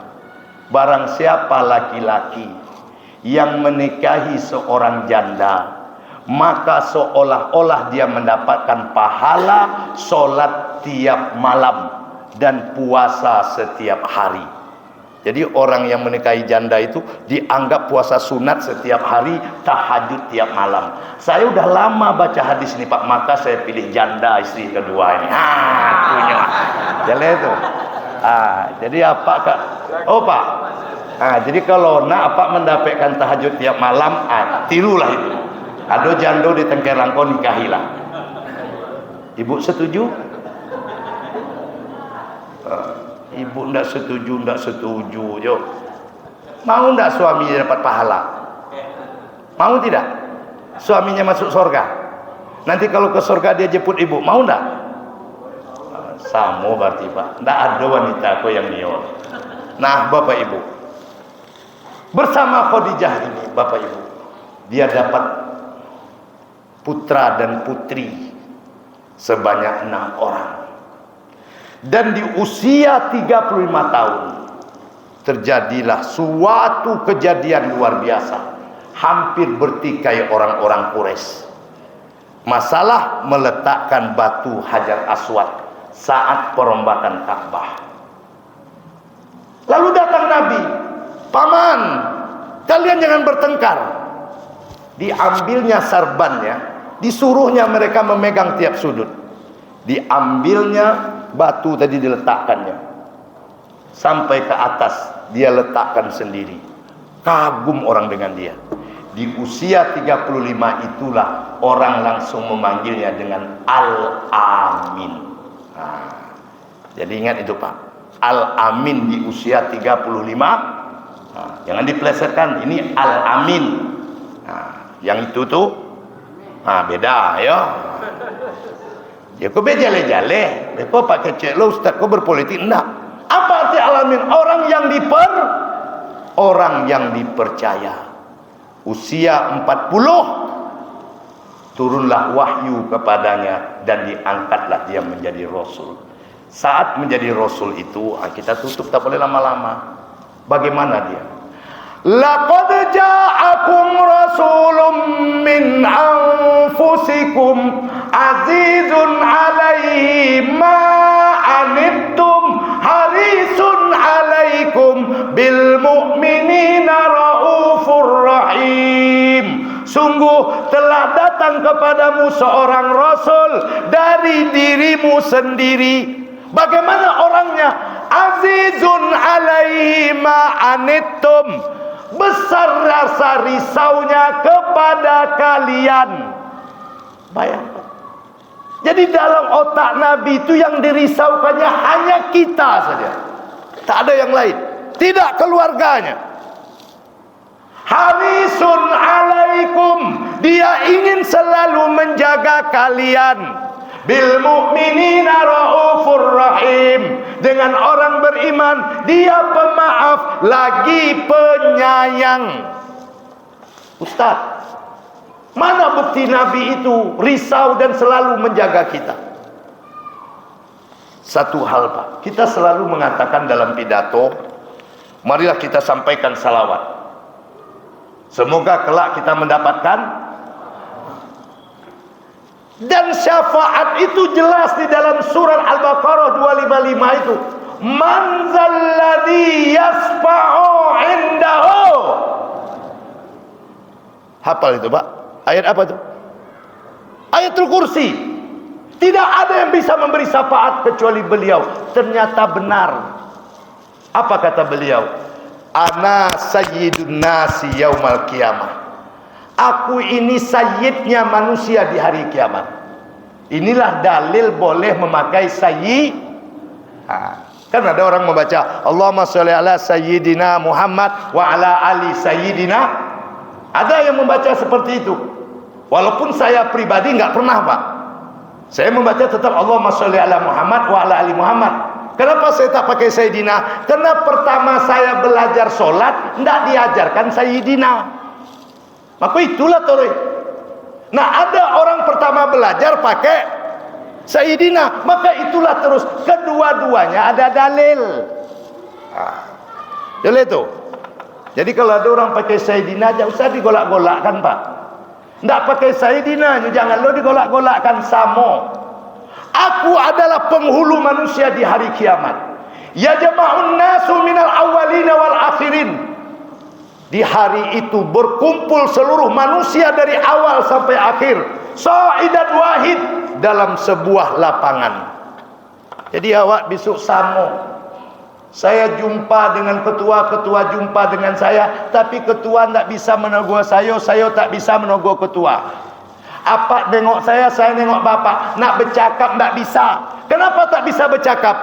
barang siapa laki-laki yang menikahi seorang janda, maka seolah-olah dia mendapatkan pahala solat tiap malam dan puasa setiap hari. Jadi orang yang menikahi janda itu dianggap puasa sunat setiap hari, tahajud tiap malam. Saya udah lama baca hadis ini, Pak, maka saya pilih janda istri kedua ini. Punya. Jadi itu. Jadi apa, Kak? Oh, Pak. Jadi kalau nak apa mendapatkan tahajud tiap malam, tirulah itu. Ada jando di tengkerangko, nikahilah. Ibu setuju? Ibu ndak setuju, Jo. Mau ndak suaminya dapat pahala? Mau tidak? Suaminya masuk surga. Nanti kalau ke surga dia jemput ibu, mau ndak? Samo berarti Pak. Tidak ada wanita aku yang niol. Nah Bapak Ibu, bersama Khadijah ini Bapak Ibu, dia dapat putra dan putri sebanyak 6 orang. Dan di usia 35 tahun terjadilah suatu kejadian luar biasa, hampir bertikai orang-orang Quraisy. Masalah meletakkan batu Hajar Aswad saat perombakan Ka'bah. Lalu datang Nabi, "Paman, kalian jangan bertengkar." Diambilnya sarbannya, disuruhnya mereka memegang tiap sudut. Diambilnya batu tadi, diletakkannya sampai ke atas, dia letakkan sendiri. Kagum orang dengan dia. Di usia 35 itulah orang langsung memanggilnya dengan Al-Amin. Nah, jadi ingat itu Pak, Al-Amin di usia 35. Nah, jangan dipelesetkan, ini Al-Amin. Nah, yang itu tuh beda ya. Ya kau bejale-jale, kau pakai cek lo ustaz, kau berpolitik enggak. Apa arti Al-Amin? Orang yang dipercaya. Usia 40 turunlah wahyu kepadanya dan diangkatlah dia menjadi rasul. Saat menjadi rasul itu, kita tutup, tak boleh lama-lama. Bagaimana dia? Laqad ja'akum rasulun min anfusikum azizun 'alaihi ma anittum harisun 'alaikum bil mu'minina raufur rahim. Sungguh telah datang kepadamu seorang rasul dari dirimu sendiri. Bagaimana orangnya? Azizun 'alaihi ma anittum. Besar rasa risaunya kepada kalian. Bayangkan. Jadi dalam otak Nabi itu yang dirisaukannya hanya kita saja. Tak ada yang lain. Tidak keluarganya. Harisun alaikum. Dia ingin selalu menjaga kalian. Bil mu'minina raufur rahim. Dengan orang beriman, dia pemaaf lagi penyayang. Ustaz, mana bukti Nabi itu risau dan selalu menjaga kita? Satu hal Pak, kita selalu mengatakan dalam pidato, marilah kita sampaikan salawat. Semoga kelak kita mendapatkan. Dan syafaat itu jelas di dalam surat Al-Baqarah 255 itu. Man zalladzi yasfa'u indahu. Hafal itu Pak? Ayat apa itu? Ayatul Kursi. Tidak ada yang bisa memberi syafaat kecuali beliau. Ternyata benar. Apa kata beliau? Ana sayyidun nasi yaumal qiyamah. Aku ini sayyidnya manusia di hari kiamat. Inilah dalil boleh memakai sayyid. Kan ada orang membaca Allahumma sholli ala sayyidina Muhammad wa ala ali sayyidina. Ada yang membaca seperti itu. Walaupun saya pribadi enggak pernah Pak. Saya membaca tetap Allahumma sholli ala Muhammad wa ala ali Muhammad. Kenapa saya tak pakai sayyidina? Karena pertama saya belajar sholat enggak diajarkan sayyidina. Maka itulah Torah. Nah ada orang pertama belajar pakai Sayyidina, maka itulah terus. Kedua-duanya ada dalil. Jadi itu. Jadi kalau ada orang pakai Sayyidina, jangan usah digolak-golakkan Pak. Tidak pakai Sayyidina, jangan lo digolak-golakkan samo. Aku adalah penghulu manusia di hari kiamat. Ya jama'un nasu minal awwalina wal akhirin. Di hari itu berkumpul seluruh manusia dari awal sampai akhir. Sa'idan wahid dalam sebuah lapangan. Jadi awak besok samo. Saya jumpa dengan ketua jumpa dengan saya. Tapi ketua tak bisa menegur saya tak bisa menegur ketua. Apa nengok saya nengok bapak. Nak bercakap tak bisa. Kenapa tak bisa bercakap?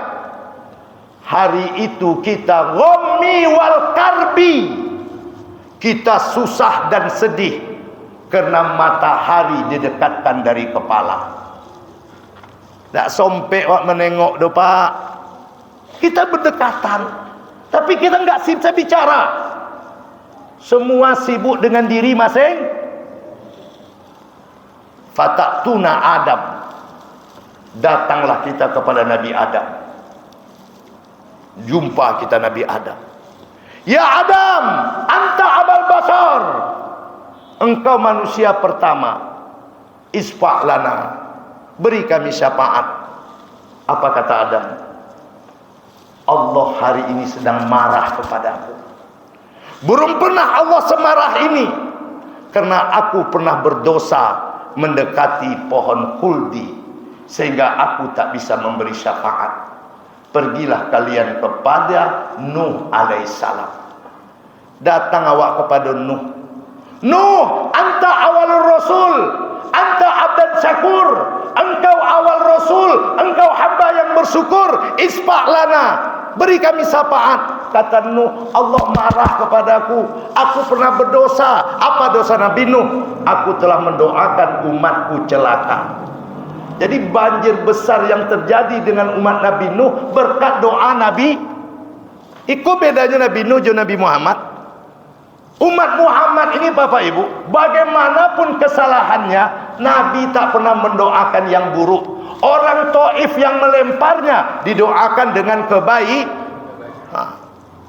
Hari itu kita ghammi wal karbi. Kita susah dan sedih karena matahari didekatkan dari kepala. Tak sompek wak menengok do Pak. Kita berdekatan, tapi kita enggak bisa bicara. Semua sibuk dengan diri masing. Fataktuna Adam. Datanglah kita kepada Nabi Adam. Jumpa kita Nabi Adam. Ya Adam, anta abal basar. Engkau manusia pertama. Isfa' lana, beri kami syafaat. Apa kata Adam? Allah hari ini sedang marah kepadaku. Belum pernah Allah semarah ini, karena aku pernah berdosa mendekati pohon kuldi, sehingga aku tak bisa memberi syafaat. Pergilah kalian kepada Nuh alaihissalam. Datang awak kepada Nuh. Nuh, anta awalur rasul, anta abdan syakur. Engkau awal rasul, engkau hamba yang bersyukur. Isfa' lana, beri kami syafaat. Kata Nuh, Allah marah kepadaku. Aku pernah berdosa. Apa dosa Nabi Nuh? Aku telah mendoakan umatku celaka. Jadi banjir besar yang terjadi dengan umat Nabi Nuh berkat doa Nabi. Itu bedanya Nabi Nuh dan Nabi Muhammad. Umat Muhammad ini Bapak Ibu, bagaimanapun kesalahannya, Nabi tak pernah mendoakan yang buruk. Orang Taif yang melemparnya didoakan dengan kebaikan.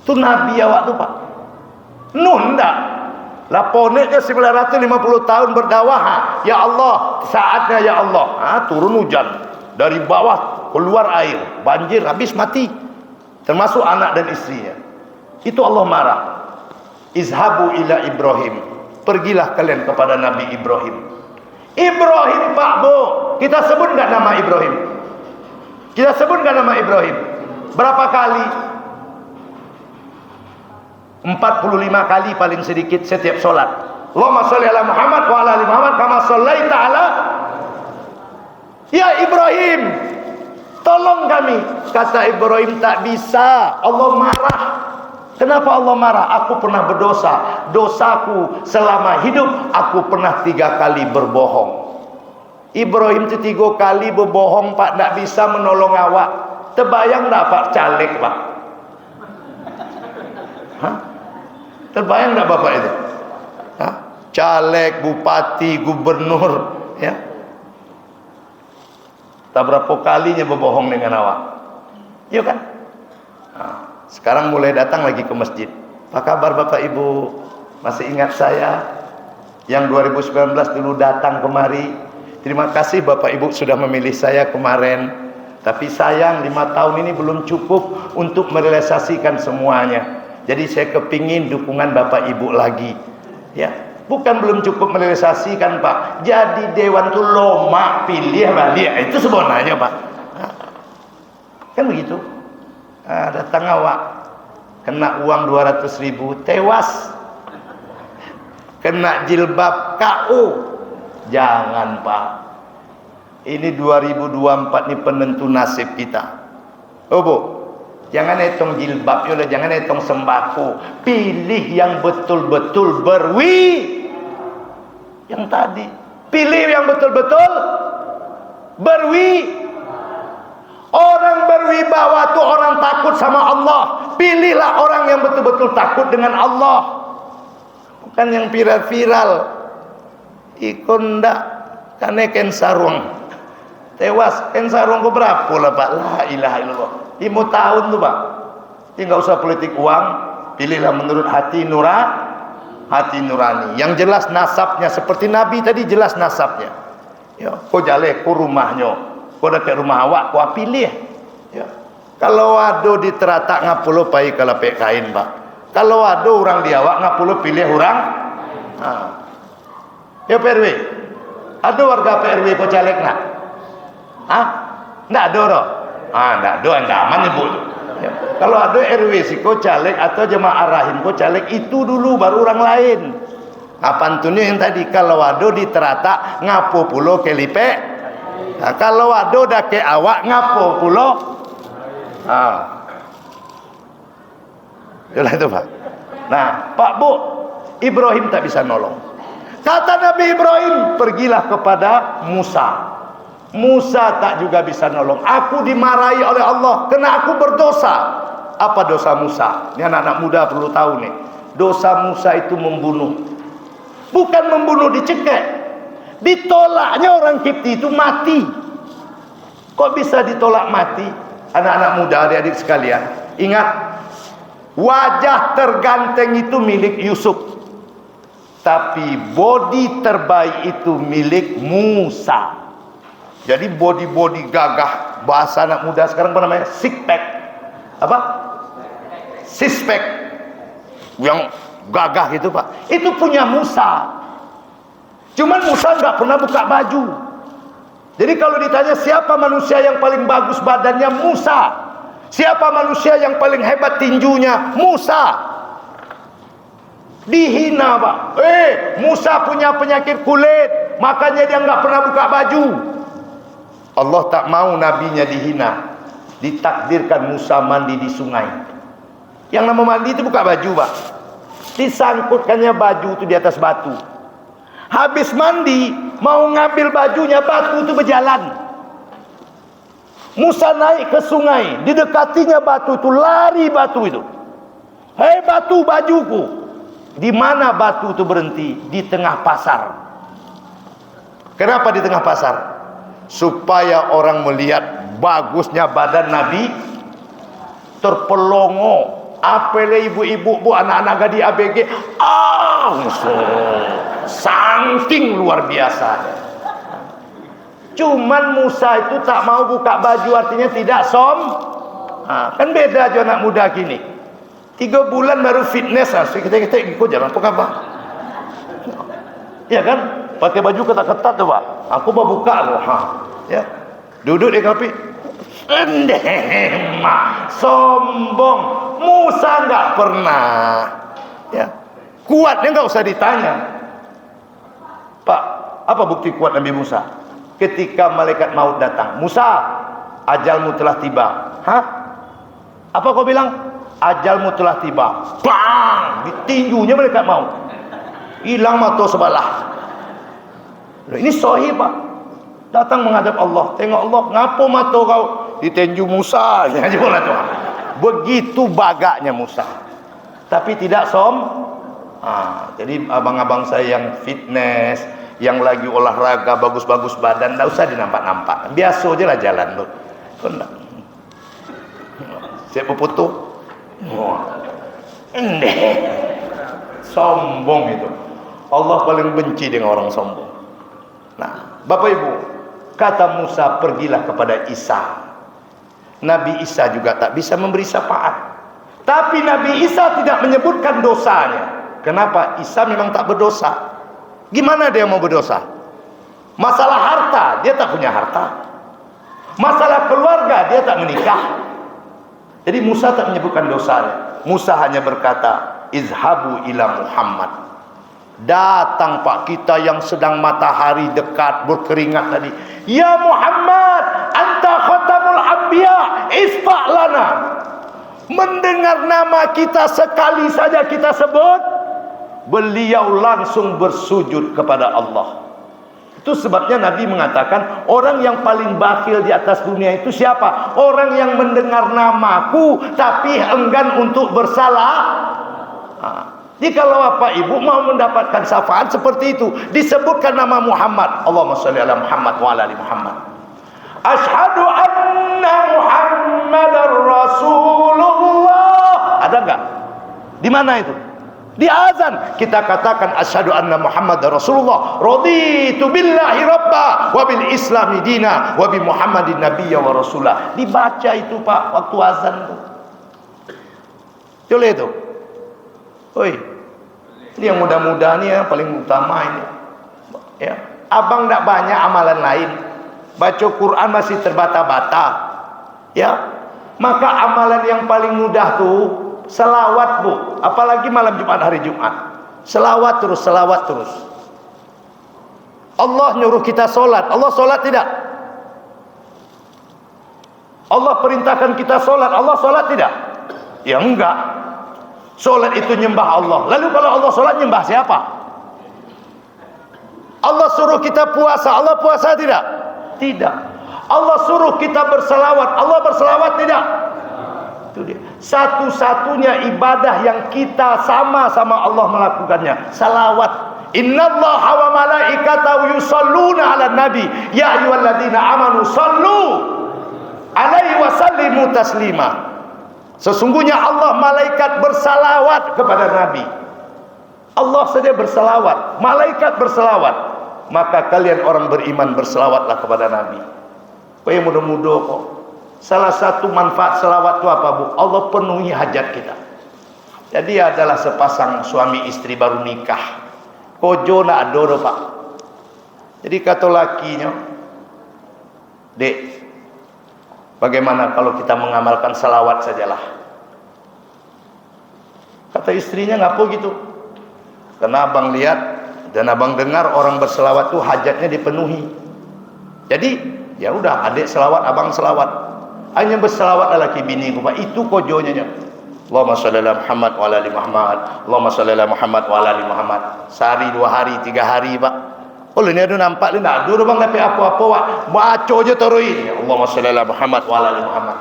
Itu Nabi awak tu Pak. Nuh enggak. Laponetnya 950 tahun berdakwah. Ya Allah, saatnya ya Allah. Turun hujan. Dari bawah keluar air. Banjir, habis mati. Termasuk anak dan istrinya. Itu Allah marah. Izhabu ila Ibrahim. Pergilah kalian kepada Nabi Ibrahim. Ibrahim Pak Bu. Kita sebut enggak nama Ibrahim? Kita sebut enggak nama Ibrahim? Berapa kali? 45 kali paling sedikit setiap solat. Allahumma sholli ala Muhammad wa ala ali Muhammad kama shallaita ala. Ya Ibrahim, tolong kami. Kata Ibrahim, tak bisa, Allah marah. Kenapa Allah marah? Aku pernah berdosa. Dosaku selama hidup, aku pernah 3 kali berbohong. Ibrahim itu 3 kali berbohong Pak, tak bisa menolong awak. Terbayang tak Pak caleg Pak? Hah? Terbayang tak Bapak itu? Hah? Caleg, bupati, gubernur, ya. Tak berapa kalinya berbohong dengan awak. Iya kan? Sekarang mulai datang lagi ke masjid. Apa kabar Bapak Ibu? Masih ingat saya yang 2019 dulu datang kemari? Terima kasih Bapak Ibu sudah memilih saya kemarin. Tapi sayang 5 tahun ini belum cukup untuk merealisasikan semuanya. Jadi saya kepingin dukungan Bapak Ibu lagi. Ya, bukan belum cukup merealisasikan Pak. Jadi dewan itu lomak pilih balik. Itu sebenarnya Pak. Kan begitu. Datang awak kena uang 200.000 tewas. Kena jilbab KO. Jangan Pak. Ini 2024 ini penentu nasib kita. Oh Bu, jangan hitung jilbab, jangan hitung sembako. Pilih yang betul-betul yang tadi. Pilih yang betul-betul Orang berwibawa itu orang takut sama Allah. Pilihlah orang yang betul-betul takut dengan Allah. Bukan yang viral-viral. Ikon ndak karena ken sarung. Tewas ken sarung ke berapa lah Pak? La ilaha illallah. 5 tahun tuh Pak. Ini enggak usah politik uang. Pilihlah menurut hati nurani. Yang jelas nasabnya seperti Nabi tadi jelas nasabnya. Ya, kau jale ku rumahnya. Kau dekat rumah awak, kau pilih. Ya. Kalau ada di teratak ngapulo pai kalau pek kain Pak. Kalau ada orang di awak ngapulo pilih orang. Ya PRW. Ada warga PRW kau caleg nak? Nggak ada roh. Nggak ada, nggak aman ibu. Ya. Kalau ada RW si kau caleg atau jemaah rahim kau caleg itu dulu baru orang lain. Pantunnya yang tadi kalau ada di teratak ngapo pulo kelipe. Nah, kalau ada dah ke awak ngapo pulo. Itulah itu Pak. Nah Pak Bu, Ibrahim tak bisa nolong. Kata Nabi Ibrahim, pergilah kepada Musa. Musa tak juga bisa nolong. Aku dimarahi oleh Allah karena aku berdosa. Apa dosa Musa? Ini anak-anak muda perlu tahu nih. Dosa Musa itu membunuh. Bukan membunuh dicekek. Ditolaknya orang Kipti itu mati. Kok bisa ditolak mati? Anak-anak muda, adik-adik sekalian, ingat, wajah terganteng itu milik Yusuf. Tapi body terbaik itu milik Musa. Jadi body gagah, bahasa anak muda sekarang apa namanya? Six pack. Apa? Six pack. Yang gagah gitu, Pak. Itu punya Musa. Cuman Musa nggak pernah buka baju. Jadi kalau ditanya siapa manusia yang paling bagus badannya, Musa. Siapa manusia yang paling hebat tinjunya, Musa. Dihina, Pak. Musa punya penyakit kulit, makanya dia nggak pernah buka baju. Allah tak mau nabinya dihina. Ditakdirkan Musa mandi di sungai. Yang nama mandi itu buka baju, Pak. Disangkutkannya baju itu di atas batu. Habis mandi, mau ngambil bajunya, batu itu berjalan. Musa naik ke sungai, didekatinya batu itu, lari batu itu. Hei batu, bajuku. Di mana batu itu berhenti? Di tengah pasar. Kenapa di tengah pasar? Supaya orang melihat bagusnya badan Nabi, terpelongo. Apele ibu-ibu, bu, anak-anak gadis ABG, saking luar biasa. Cuman Musa itu tak mau buka baju, artinya tidak kan beda aja anak muda gini. 3 bulan baru fitness, kita ikut jangan apa kabar. Ya kan, pakai baju ketat-ketat tuh, Pak. Aku mau buka loh, ya. Duduk di kafe. Sombong. Musa nggak pernah, ya. Kuatnya nggak usah ditanya. Pak, apa bukti kuat Nabi Musa? Ketika malaikat maut datang, Musa, ajalmu telah tiba. Apa kau bilang? Ajalmu telah tiba. Bang, ditinjunya malaikat maut. Hilang mata sebelah. Ini sahih, Pak. Datang menghadap Allah. Tengok Allah, ngapo mata kau? Ditinju Musa. Begitu bagaknya Musa. Tapi tidak jadi abang-abang saya yang fitness, yang lagi olahraga, bagus-bagus badan, tidak usah dinampak-nampak. Biasa aja lah jalan loh. Saya puputu. Sombong itu. Allah paling benci dengan orang sombong. Nah, Bapak Ibu, kata Musa, pergilah kepada Isa. Nabi Isa juga tak bisa memberi syafaat. Tapi Nabi Isa tidak menyebutkan dosanya. Kenapa? Isa memang tak berdosa. Gimana dia mau berdosa? Masalah harta, dia tak punya harta. Masalah keluarga, dia tak menikah. Jadi Musa tak menyebutkan dosanya. Musa hanya berkata, izhabu ila Muhammad. Datang Pak, kita yang sedang matahari dekat berkeringat tadi. Ya Muhammad, anta khatamul anbiya, isfa' lana. Mendengar nama kita sekali saja kita sebut, beliau langsung bersujud kepada Allah. Itu sebabnya Nabi mengatakan, orang yang paling bakhil di atas dunia itu siapa? Orang yang mendengar namaku tapi enggan untuk bersalah. Jadi kalau Bapak Ibu mau mendapatkan syafaat seperti itu, disebutkan nama Muhammad. Allahumma shalli ala Muhammad wa ala ali Muhammad. Asyhadu anna Muhammadar Rasulullah. Ada enggak? Di mana itu? Di azan kita katakan asyhadu anna Muhammadar Rasulullah, raditu billahi rabba wa bil islami dina wa bi Muhammadin nabiyya wa rasulah. Dibaca itu Pak waktu azan itu. Boleh itu. Oi, ini yang muda-muda nih yang paling utama ini. Ya, abang tidak banyak amalan lain. Baca Quran masih terbata-bata. Ya, maka amalan yang paling mudah tuh selawat, Bu. Apalagi malam Jumat, hari Jumat. Selawat terus, selawat terus. Allah nyuruh kita solat. Allah solat tidak? Allah perintahkan kita solat. Allah solat tidak? Ya enggak. Solat itu nyembah Allah. Lalu kalau Allah solat, nyembah siapa? Allah suruh kita puasa. Allah puasa tidak? Tidak. Allah suruh kita berselawat. Allah berselawat tidak? Itu dia. Satu-satunya ibadah yang kita sama-sama Allah melakukannya, salawat. Innallaha wa malaikatahu yusholluna 'alan nabi ya ayyuhalladzina amanu shallu 'alaihi wa sallimu taslima. Sesungguhnya Allah malaikat bersalawat kepada nabi. Allah saja berselawat, malaikat berselawat. Maka kalian orang beriman berselawatlah kepada nabi. Kok yang mudah-mudah kok. Salah satu manfaat selawat itu apa, Bu? Allah penuhi hajat kita. Jadi adalah sepasang suami istri baru nikah. Kojo nak adoro, Pak. Jadi kata lakinya, Dek, bagaimana kalau kita mengamalkan salawat sajalah? Kata istrinya, ngapo gitu? Karena abang lihat dan abang dengar orang berselawat tuh hajatnya dipenuhi. Jadi ya udah, adik selawat, abang selawat. Hanya berselawat laki bini ku, Pak. Itu kojonya. Allahumma shalli ala Muhammad wa ala ali Muhammad. Allahumma shalli ala Muhammad wa ala ali Muhammad. Sehari, 2 hari, 3 hari, Pak. Oh, ini ada nampak ni nak ada bang tapi apa-apa, Pak. Baca aja terus ini. Allahumma shalli ala Muhammad wa ala ali Muhammad.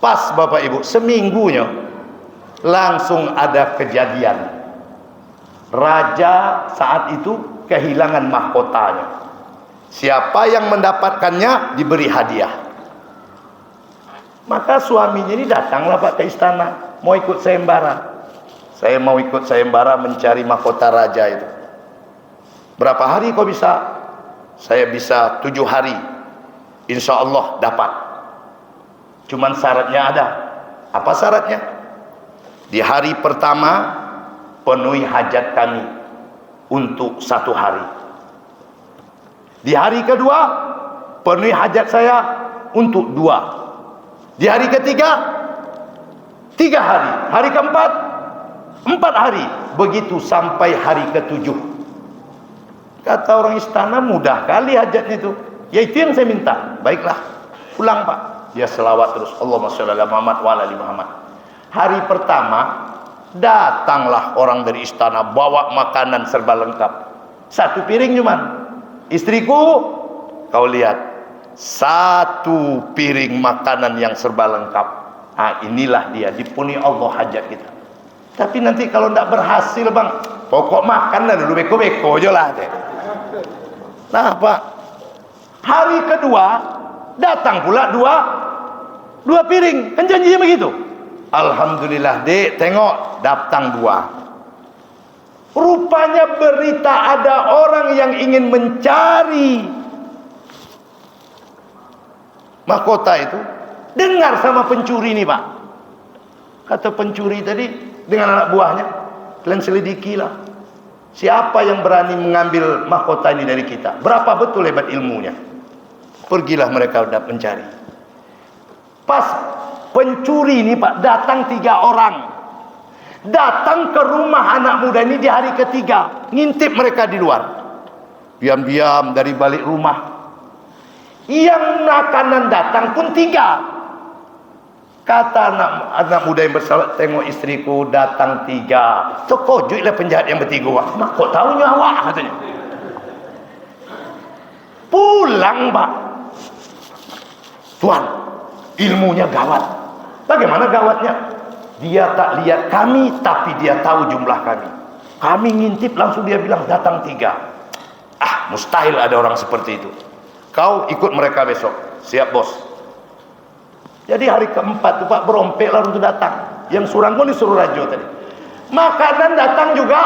Pas Bapak Ibu, seminggunya langsung ada kejadian. Raja saat itu kehilangan mahkotanya. Siapa yang mendapatkannya diberi hadiah. Maka suaminya ini datanglah, Pak, ke istana, mau ikut sayembara. Saya mau ikut sayembara mencari mahkota raja itu. Berapa hari kau bisa? Saya bisa 7 hari. Insya Allah dapat. Cuman syaratnya ada. Apa syaratnya? Di hari pertama penuhi hajat kami untuk 1 hari. Di hari kedua penuhi hajat saya untuk 2. Di hari ketiga 3 hari. Hari keempat 4 hari. Begitu sampai hari ke-7. Kata orang istana, mudah kali hajatnya itu. Ya itu yang saya minta. Baiklah, pulang, Pak. Dia selawat terus. Allahumma shalli ala Muhammad wa ala ali Muhammad. Hari pertama datanglah orang dari istana bawa makanan serba lengkap. 1 piring cuman. Istriku, kau lihat, 1 piring makanan yang serba lengkap. Nah, inilah dia, dipenuhi Allah hajat kita. Tapi nanti kalau tidak berhasil, Bang, pokok makan lah dulu, beko-beko aja lah. Nah, Pak, hari kedua datang pula 2 piring. Kan janjinya begitu. Alhamdulillah, Dek, tengok datang 2. Rupanya berita ada orang yang ingin mencari mahkota itu. Dengar sama pencuri ini, Pak. Kata pencuri tadi dengan anak buahnya, kalian selidikilah siapa yang berani mengambil mahkota ini dari kita. Berapa betul hebat ilmunya. Pergilah mereka mencari. Pas pencuri ini, Pak, datang 3 orang. Datang ke rumah anak muda ini di hari ketiga. Ngintip mereka di luar. Diam-diam dari balik rumah. Yang makanan datang pun 3. Kata anak muda yang bersalat, tengok istriku datang 3. Terkejutlah penjahat yang bertiga. Mak, kok tahunya awak, katanya. Pulang, Pak. Tuan, ilmunya gawat. Bagaimana gawatnya? Dia tak lihat kami, tapi dia tahu jumlah kami. Kami ngintip, langsung dia bilang datang 3. Mustahil ada orang seperti itu. Kau ikut mereka besok. Siap, bos. Jadi hari keempat tuh, Pak, berompeklah untuk datang. Yang surang pun disuruh rajo tadi. Makanan datang juga.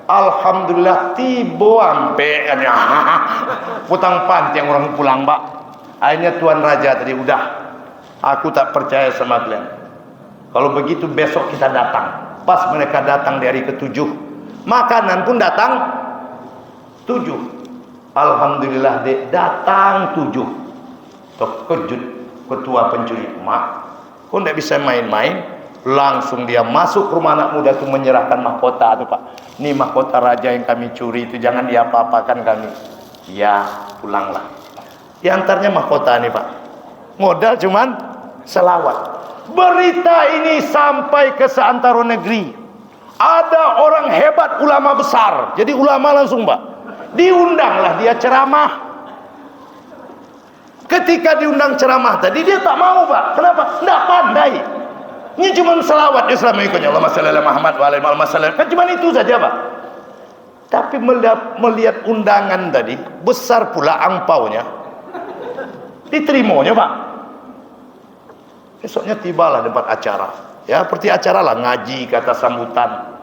Alhamdulillah, tibo ampe. Putang panti yang orang pulang, Pak. Akhirnya Tuan Raja tadi, udah. Aku tak percaya sama kalian. Kalau begitu besok kita datang. Pas mereka datang di hari ke-7. Makanan pun datang 7. Alhamdulillah, Dek, datang 7. Terkejut ketua pencuri. Mak, kok tidak bisa main-main? Langsung dia masuk rumah anak muda itu menyerahkan mahkota itu, Pak. Ini mahkota raja yang kami curi itu, jangan diapa-apakan kami. Ya, pulanglah. Di antaranya mahkota ini, Pak. Modal cuman selawat. Berita ini sampai ke seantero negeri. Ada orang hebat, ulama besar. Jadi ulama langsung, Pak. Diundanglah dia ceramah. Ketika diundang ceramah tadi dia tak mau, Pak. Kenapa? Tidak pandai. Ini cuma selawat dia selama ikutnya. Allahumma shalli ala Muhammad wa ala Muhammad sallallahu. Kan cuma itu saja, Pak. Tapi melihat undangan tadi, besar pula angpaunya. Diterimanya, Pak. Besoknya tibalah tempat acara. Ya, seperti acara lah, ngaji, kata sambutan.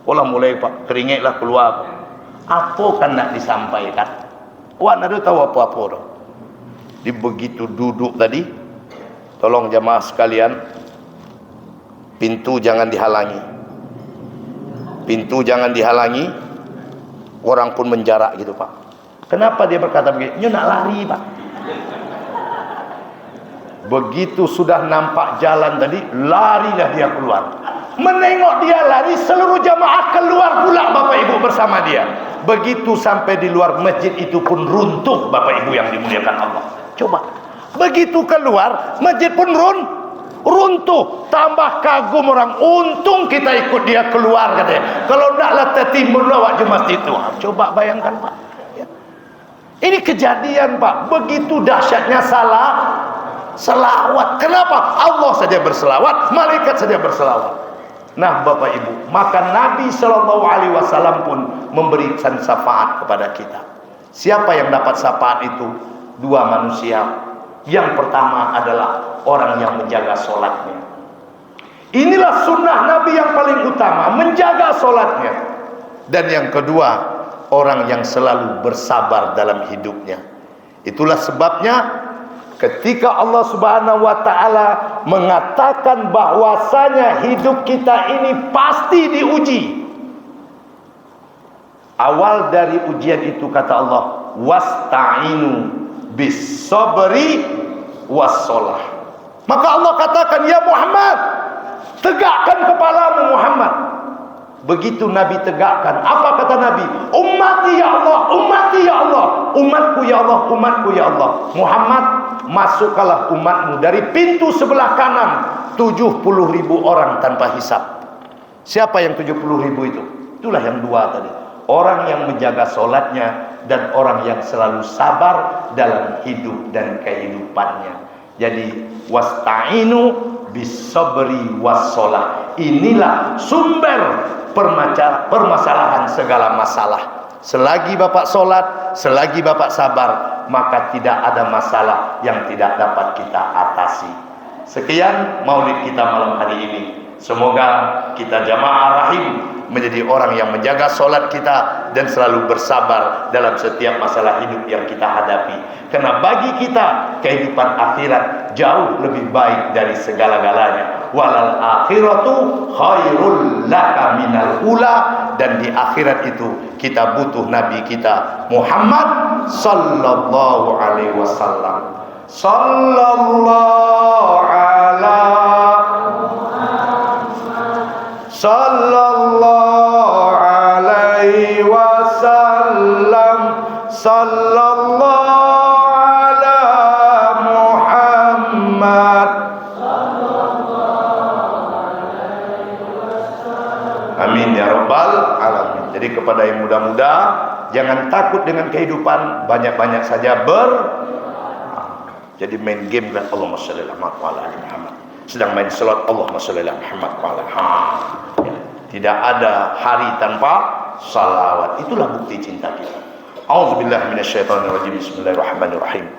Olah mulai, Pak, keringetlah keluar. Apa kan nak disampaikan? Wah, nak tahu apa-apa dah. Di begitu duduk tadi, tolong jamaah sekalian, pintu jangan dihalangi. Pintu jangan dihalangi. Orang pun menjarak gitu, Pak. Kenapa dia berkata begitu? Dia nak lari, Pak. Begitu sudah nampak jalan tadi, larilah dia keluar. Menengok dia lari, seluruh jamaah keluar pula Bapak Ibu bersama dia. Begitu sampai di luar masjid itu pun runtuh, Bapak Ibu yang dimuliakan Allah. Coba, begitu keluar, masjid pun runtuh. Tambah kagum orang, untung kita ikut dia keluar katanya. Kalau naklah tertimbun lawak di masjid itu. Coba bayangkan, Pak. Ya. Ini kejadian, Pak. Begitu dahsyatnya selawat. Kenapa? Allah saja berselawat, malaikat saja berselawat. Nah, Bapak Ibu, maka Nabi SAW pun memberikan syafaat kepada kita. Siapa yang dapat syafaat itu? Dua manusia. Yang pertama adalah orang yang menjaga sholatnya. Inilah sunnah Nabi yang paling utama, menjaga sholatnya. Dan yang kedua, orang yang selalu bersabar dalam hidupnya. Itulah sebabnya ketika Allah Subhanahu wa taala mengatakan bahwasanya hidup kita ini pasti diuji. Awal dari ujian itu kata Allah, wasta'inu bis sabri was shalah. Maka Allah katakan, ya Muhammad, tegakkan kepalamu Muhammad. Begitu Nabi tegakkan, apa kata Nabi? Ummati ya Allah, ummati ya Allah, umatku ya Allah, umatku ya Allah. Muhammad, masukkanlah umatmu dari pintu sebelah kanan, 70.000 orang tanpa hisab. Siapa yang 70.000 itu? Itulah yang dua tadi. Orang yang menjaga sholatnya dan orang yang selalu sabar dalam hidup dan kehidupannya. Jadi wasta'inu bisabri wassalah. Inilah sumber permasalahan segala masalah. Selagi Bapak sholat, selagi Bapak sabar, maka tidak ada masalah yang tidak dapat kita atasi. Sekian maulid kita malam hari ini. Semoga kita jamaah rahim menjadi orang yang menjaga sholat kita dan selalu bersabar dalam setiap masalah hidup yang kita hadapi. Karena bagi kita kehidupan akhirat jauh lebih baik dari segala-galanya. Walal akhiratu khairul laka minal ula. Dan di akhirat itu kita butuh Nabi kita Muhammad sallallahu alaihi wasallam. Sallallahu alaihi wasallam. Sallallahu ala Muhammad. Amin ya rabbal alamin. Jadi kepada yang muda-muda, jangan takut dengan kehidupan, banyak-banyak saja jadi main game kan, Allahumma shalli ala Muhammad. Sedang main salat, Allahumma shalli ala Muhammad. Tidak ada hari tanpa salawat. Itulah bukti cinta kita. A'udzubillahi minasyaitonirrajim. Bismillahirrahmanirrahim.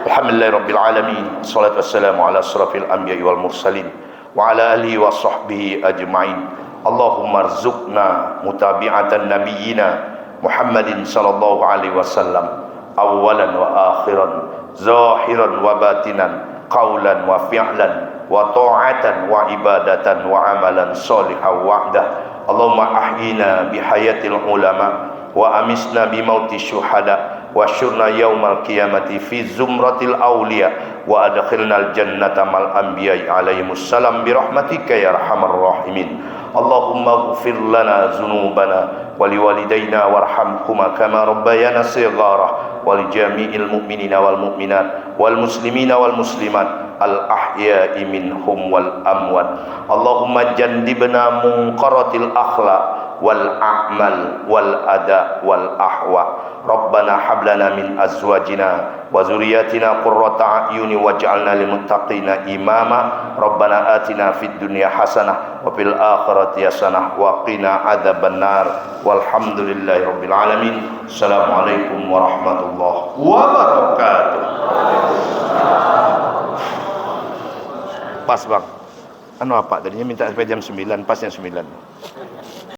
Alhamdulillahirabbil alamin. Shalatu wassalamu ala asrafil anbiya'i wal mursalin wa ala alihi wa sahbihi ajma'in. Allahumma rzuqna mutabi'atan nabiyyina Muhammadin sallallahu alaihi wasallam awalan wa akhiran, zahiran wa batinan, qawlan wa fi'lan, wa ta'atan wa ibadatan wa amalan salihan wa'dah. Allahumma ahyina bihayatil ulama wa amisna bimauti syuhada wa syurna yaumal qiyamati fi zumratil awliya wa adkhilnal jannata mal anbiya'i alaihimus salam birahmatika ya arhamar rahimin. Allahumma ighfir lana dzunubana wa liwalidayna warhamhuma kama rabbayana shighara wa lijami'il mu'minina wal mu'minat wal muslimina wal muslimat al ahya'i minhum wal amwat. Allahumma jannibna munqaratil akhlaq wal a'mal wal ada wal ahwa. Rabbana hab lana min azwajina wa dzurriyyatina qurrata a'yuni waj'alna lil muttaqina imama. Rabbana atina fid dunya hasanah wa fil akhirati hasanah wa qina adzabannar. Walhamdulillahi rabbil alamin. Assalamualaikum warahmatullahi wabarakatuh. Pas bang, anu apa tadinya minta sampai jam 9, pas jam 9.